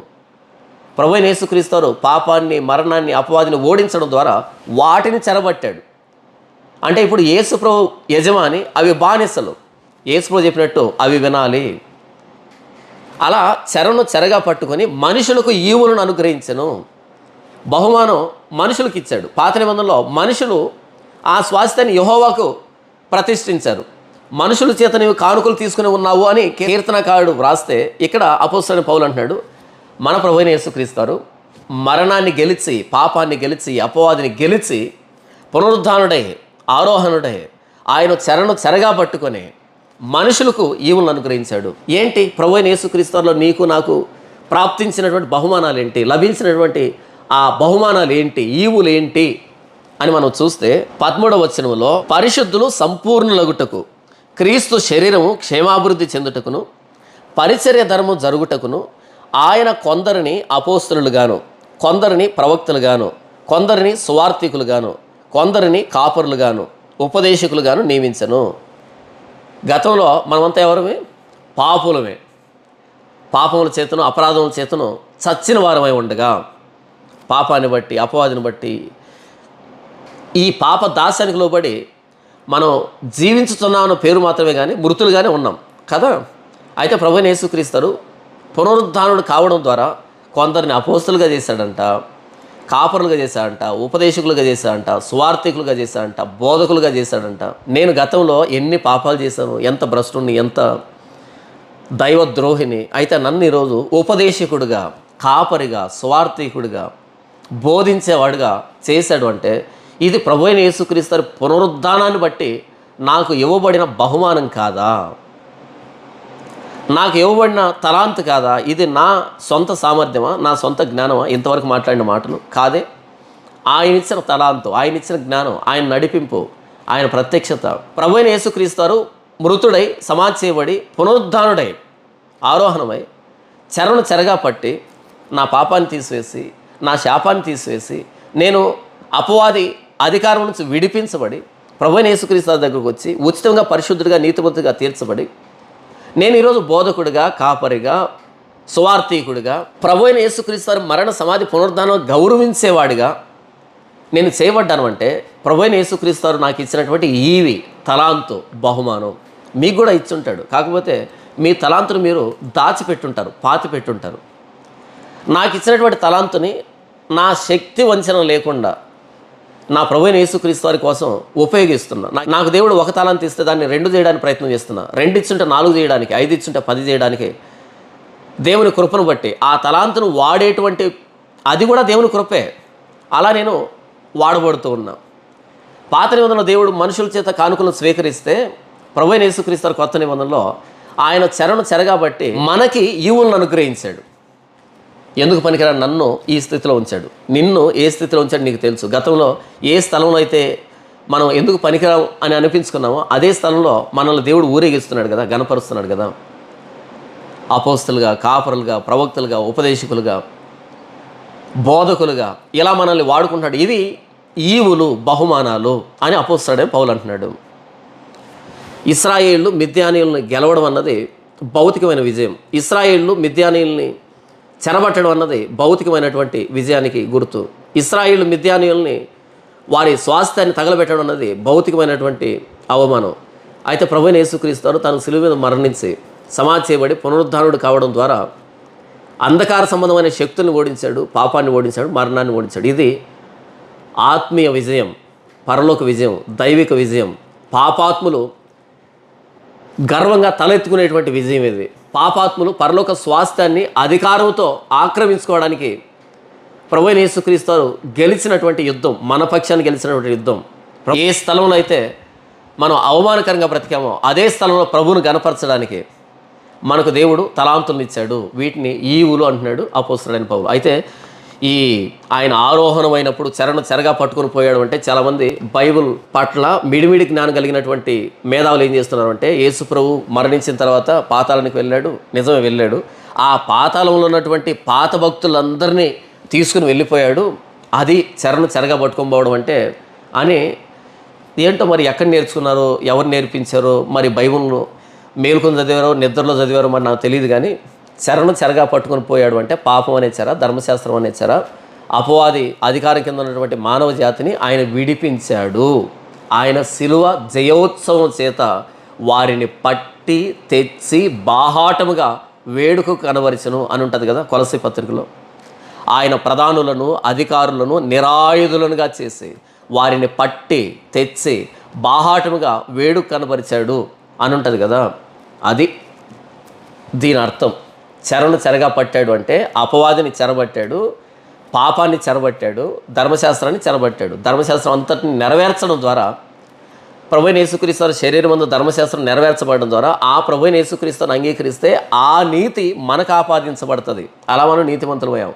ప్రభువైన యేసుక్రీస్తు పాపాన్ని, మరణాన్ని, అపవాదిని ఓడించడం ద్వారా వాటిని చెరబట్టాడు. అంటే ఇప్పుడు యేసుప్రభు యజమాని, అవి బానిసలు. యేసుప్రభు చెప్పినట్టు అవి వినాలి. అలా చెరను చెరగా పట్టుకొని మనుషులకు ఈవులను అనుగ్రహించను. బహుమానం మనుషులకు ఇచ్చాడు. పాత నిబంధనలో మనుషులు ఆ స్వాస్థ్యాన్ని యెహోవాకు ప్రతిష్ఠించారు. మనుషుల చేత నీవు కానుకలు తీసుకుని ఉన్నావు అని కీర్తనకారుడు వ్రాస్తే, ఇక్కడ అపోస్తలుడైన పౌలు అంటున్నాడు, మన ప్రభువైన యేసుక్రీస్తు మరణాన్ని గెలిచి, పాపాన్ని గెలిచి, అపవాదిని గెలిచి, పునరుద్ధానుడై, ఆరోహణుడై ఆయన చెరను చెరగా పట్టుకొని మనుషులకు ఈవులను అనుగ్రహించాడు. ఏంటి ప్రభువైన యేసుక్రీస్తులో నీకు నాకు ప్రాప్తించినటువంటి బహుమానాలు ఏంటి, లభించినటువంటి ఆ బహుమానాలు ఏంటి, ఈవులు ఏంటి అని మనం చూస్తే 13వ వచనంలో, పరిశుద్ధులు సంపూర్ణులగుటకు, క్రీస్తు శరీరము క్షేమాభివృద్ధి చెందుటకును, పరిచర్య ధర్మం జరుగుటకును ఆయన కొందరిని అపోస్తలులుగాను, కొందరిని ప్రవక్తలుగాను, కొందరిని సువార్థికులుగాను, కొందరిని కాపరులుగాను, ఉపదేశకులుగాను నియమించను. గతంలో మనమంతా ఎవరమే? పాపులమే. పాపముల చేతను, అపరాధముల చేతను చచ్చిన వారమై ఉండగా, పాపాన్ని బట్టి, అపవాదిని బట్టి, ఈ పాప దాస్యానికి లోబడి మనం జీవించుతున్నామన్న పేరు మాత్రమే కానీ మృతులుగానే ఉన్నాం కదా. అయితే ప్రభువైన యేసుక్రీస్తు పునరుద్ధానుడు కావడం ద్వారా కొందరిని అపోస్తలుగా చేశాడంట, కాపరులుగా చేశాడంట, ఉపదేశకులుగా చేశాడంట, సువార్థికులుగా చేశాడంట, బోధకులుగా చేశాడంట. నేను గతంలో ఎన్ని పాపాలు చేశాను, ఎంత భ్రష్టుని, ఎంత దైవద్రోహిని. అయితే నన్ను ఈరోజు ఉపదేశకుడిగా, కాపరిగా, సువార్థికుడిగా, బోధించేవాడుగా చేశాడు. అంటే ఇది ప్రభువైన యేసుక్రీస్తు పునరుద్ధానాన్ని బట్టి నాకు ఇవ్వబడిన బహుమానం కాదా, నాకు ఇవ్వబడిన తలాంతు కాదా, ఇది నా సొంత సామర్థ్యమా, నా సొంత జ్ఞానమా? ఇంతవరకు మాట్లాడిన మాటలు కాదే. ఆయన ఇచ్చిన తలాంతు, ఆయన ఇచ్చిన జ్ఞానం, ఆయన నడిపింపు, ఆయన ప్రత్యక్షత. ప్రభువైన యేసుక్రీస్తు మృతుడై సమాధి చేయబడి పునరుద్ధానుడై ఆరోహణమై చెరను చెరగా పట్టి నా పాపాన్ని తీసివేసి, నా శాపాన్ని తీసివేసి, నేను అపవాది అధికారం నుంచి విడిపించబడి ప్రభువైన యేసుక్రీస్తు దగ్గరకు వచ్చి ఉచితంగా, పరిశుద్ధుడిగా, నీతిమంతుడిగా తీర్చబడి, నేను ఈరోజు బోధకుడిగా, కాపరిగా, సువార్థికుడిగా, ప్రభువైన యేసుక్రీస్తు మరణ సమాధి పునరుద్ధానం గౌరవించేవాడిగా నేను చేయబడ్డాను. అంటే ప్రభువైన యేసుక్రీస్తు నాకు ఇచ్చినటువంటి ఈవి, తలాంతు, బహుమానం మీకు కూడా ఇచ్చుంటాడు. కాకపోతే మీ తలాంతును మీరు దాచిపెట్టుంటారు, పాతిపెట్టుంటారు. నాకు ఇచ్చినటువంటి తలాంతుని నా శక్తి వంచన లేకుండా నా ప్రభువైన యేసుక్రీస్తు వారి కోసం ఉపయోగిస్తున్నా. నాకు దేవుడు ఒక తలాంతు ఇస్తే దాన్ని 2 చేయడానికి ప్రయత్నం చేస్తున్నా. 2 ఇచ్చుంటే 4 చేయడానికి, 5 ఇచ్చుంటే 10 చేయడానికి దేవుని కృపను బట్టి ఆ తలాంతును వాడేటువంటి, అది కూడా దేవుని కృపే. అలా నేను వాడబడుతూ ఉన్నా. పాత నిబంధనలో దేవుడు మనుషుల చేత కానుకలను స్వీకరిస్తే, ప్రభువైన యేసుక్రీస్తు కొత్త నిబంధనలో ఆయన చెరను చెరగాబట్టి మనకి ఈవులను అనుగ్రహించాడు. ఎందుకు పనికిరా నన్ను ఈ స్థితిలో ఉంచాడు, నిన్ను ఏ స్థితిలో ఉంచాడు నీకు తెలుసు. గతంలో ఏ స్థలంలో అయితే మనం ఎందుకు పనికిరాం అని అనిపించుకున్నామో అదే స్థలంలో మనల్ని దేవుడు ఊరేగిస్తున్నాడు కదా, గణపరుస్తున్నాడు కదా. అపోస్తలుగా, కాపరులుగా, ప్రవక్తలుగా, ఉపదేశకులుగా, బోధకులుగా ఇలా మనల్ని వాడుకుంటాడు. ఇవి ఈవులు, బహుమానాలు అని అపోస్తలుడైన పౌలు అంటున్నాడు. ఇశ్రాయేళ్లు మిద్యానీయుల్ని గెలవడం అన్నది భౌతికమైన విజయం. ఇశ్రాయేళ్లు మిద్యానీయుల్ని చెరబట్టడం అన్నది భౌతికమైనటువంటి విజయానికి గుర్తు. ఇశ్రాయేళ్లు మిద్యానీయుల్ని వారి స్వాస్థ్యాన్ని తగలబెట్టడం అన్నది భౌతికమైనటువంటి అవమానం. అయితే ప్రభువైన యేసుక్రీస్తు తను శిలువ మీద మరణించి సమాధి చేయబడి పునరుద్ధానుడు కావడం ద్వారా అంధకార సంబంధమైన శక్తుల్ని ఓడించాడు, పాపాన్ని ఓడించాడు, మరణాన్ని ఓడించాడు. ఇది ఆత్మీయ విజయం, పరలోక విజయం, దైవిక విజయం. పాపాత్ములు గర్వంగా తలెత్తుకునేటువంటి విజయం ఇది. పాపాత్ములు పరలోక స్వాస్థ్యాన్ని అధికారంతో ఆక్రమించుకోవడానికి ప్రభువైన యేసుక్రీస్తు గెలిచినటువంటి యుద్ధం, మన పక్షాన్ని గెలిచినటువంటి యుద్ధం. ఏ స్థలంలో అయితే మనం అవమానకరంగా బ్రతికామో అదే స్థలంలో ప్రభువును గణపరచడానికి మనకు దేవుడు తలాంతులను ఇచ్చాడు. వీటిని ఈవులు అంటున్నాడు అపోస్తలుడైన పౌలు. అయితే ఈ ఆయన ఆరోహణమైనప్పుడు చెరగా పట్టుకొని పోయాడు అంటే చాలామంది బైబిల్ పట్ల మిడిమిడి జ్ఞానం కలిగినటువంటి మేధావులు ఏం చేస్తున్నారు అంటే, యేసు ప్రభు మరణించిన తర్వాత పాతాళానికి వెళ్ళాడు, నిజమే వెళ్ళాడు, ఆ పాతాళంలో ఉన్నటువంటి పాత భక్తులందరినీ తీసుకుని వెళ్ళిపోయాడు, అది చెరగా పట్టుకొని పోవడం అంటే అని ఏంటో మరి ఎక్కడ నేర్చుకున్నారో, ఎవరు నేర్పించారో, మరి బైబిల్ను మేలుకొని చదివారో నిద్రలో చదివారో మరి నాకు తెలియదు. కానీ చెరగా పట్టుకొని పోయాడు అంటే పాపం అనే చెర, ధర్మశాస్త్రం అనే చెర, అపవాది అధికారం కింద ఉన్నటువంటి మానవ జాతిని ఆయన విడిపించాడు. ఆయన శిలువ జయోత్సవం చేత వారిని పట్టి తెచ్చి బాహాటముగా వేడుక కనబరిచను అని ఉంటుంది కదా కొలస్సీ పత్రికలో. ఆయన ప్రధానులను అధికారులను నిరాయుధులనుగా చేసి వారిని పట్టి తెచ్చి బాహాటముగా వేడుక కనబరిచాడు అని ఉంటుంది కదా. అది దీని అర్థం. చెరగా పట్టాడు అంటే అపవాదిని చెరబట్టాడు, పాపాన్ని చెరబట్టాడు, ధర్మశాస్త్రాన్ని చెరబట్టాడు. ధర్మశాస్త్రం అంతటిని నెరవేర్చడం ద్వారా ప్రభువైన యేసుక్రీస్తు శరీరం ముందు ధర్మశాస్త్రం నెరవేర్చబడడం ద్వారా ఆ ప్రభువైన యేసుక్రీస్తుని అంగీకరిస్తే ఆ నీతి మనకు ఆపాదించబడుతుంది. అలా మనం నీతిమంతులమయ్యాం.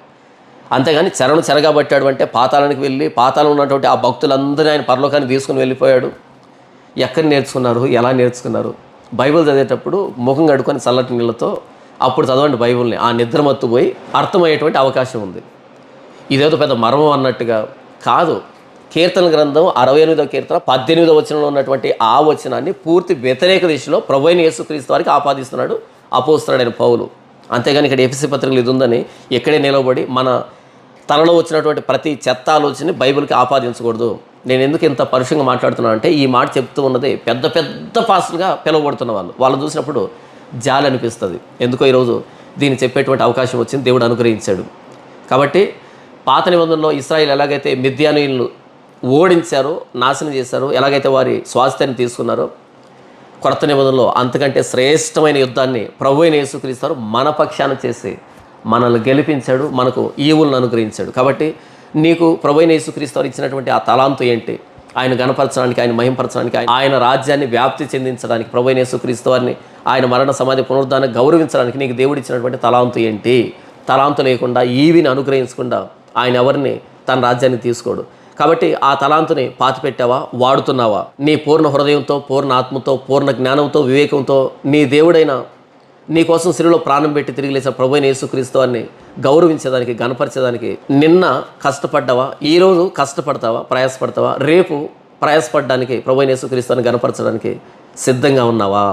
అంతేగాని చెరగా పట్టాడు అంటే పాతాళానికి వెళ్ళి పాతాళం ఉన్నటువంటి ఆ భక్తులందరినీ ఆయన పరలోకాన్ని తీసుకుని వెళ్ళిపోయాడు. ఎక్కడ నేర్చుకున్నారు, ఎలా నేర్చుకున్నారు? బైబిల్ చదివేటప్పుడు ముఖం కడుక్కొని చల్లటి నీళ్ళతో అప్పుడు చదవండి బైబిల్ని. ఆ నిద్రమత్తు పోయి అర్థమయ్యేటువంటి అవకాశం ఉంది. ఇదేదో పెద్ద మర్మం అన్నట్టుగా కాదు. కీర్తన గ్రంథం 68వ కీర్తన 18వ వచనంలో ఉన్నటువంటి ఆ వచనాన్ని పూర్తి వ్యతిరేక దిశలో ప్రభువైన యేసుక్రీస్తు వారికి ఆపాదిస్తున్నాడు అపోస్తలుడైన పౌలు. అంతేగాని ఇక్కడ ఎఫెసీ పత్రికలు ఇది ఉందని ఎక్కడే నిలబడి మన తనలో వచ్చినటువంటి ప్రతి చెత్త ఆలోచనని బైబిల్కి ఆపాదించకూడదు. నేను ఎందుకు ఇంత పరుషంగా మాట్లాడుతున్నాను అంటే, ఈ మాట చెప్తూ ఉన్నది పెద్ద పెద్ద పాస్టర్గా పిలువబడుతున్న వాళ్ళని చూసినప్పుడు జాలి అనిపిస్తుంది. ఎందుకో ఈరోజు దీన్ని చెప్పేటువంటి అవకాశం వచ్చింది, దేవుడు అనుగ్రహించాడు. కాబట్టి పాత నిబంధనలో ఇశ్రాయేలు ఎలాగైతే మిద్యానీయులను ఓడించారో, నాశనం చేశారో, ఎలాగైతే వారి స్వాస్థ్యాన్ని తీసుకున్నారో, కొత్త నిబంధనలో అంతకంటే శ్రేష్టమైన యుద్ధాన్ని ప్రభువైన యేసుక్రీస్తు మన పక్షాన చేసి మనల్ని గెలిపించాడు, మనకు ఈవులను అనుగ్రహించాడు. కాబట్టి నీకు ప్రభువైన యేసుక్రీస్తు ఇచ్చినటువంటి ఆ తలాంతు ఏంటి? ఆయన గణపరచడానికి, ఆయన మహింపరచడానికి, ఆయన రాజ్యాన్ని వ్యాప్తి చెందించడానికి, ప్రభువైన యేసుక్రీస్తు వారిని ఆయన మరణ సమాధి పునరుద్ధాన్ని గౌరవించడానికి నీకు దేవుడు ఇచ్చినటువంటి తలాంతు ఏంటి? తలాంతు లేకుండా, ఈవిని అనుగ్రహించకుండా ఆయన ఎవరిని తన రాజ్యాన్ని తీసుకోడు. కాబట్టి ఆ తలాంతుని పాతిపెట్టావా, వాడుతున్నావా? నీ పూర్ణ హృదయంతో, పూర్ణ ఆత్మతో, పూర్ణ జ్ఞానంతో, వివేకంతో నీ దేవుడైన నీ కోసం శిలువలో ప్రాణం పెట్టి తిరిగి లేచిన ప్రభువైన యేసుక్రీస్తు వారిని గౌరవించేదానికి, గణపరిచేదానికి నిన్న కష్టపడ్డావా? ఈరోజు కష్టపడతావా, ప్రయాసపడతావా? రేపు ప్రయాసపడడానికి ప్రభువైన యేసుక్రీస్తుని గణపరచడానికి సిద్ధంగా ఉన్నావా?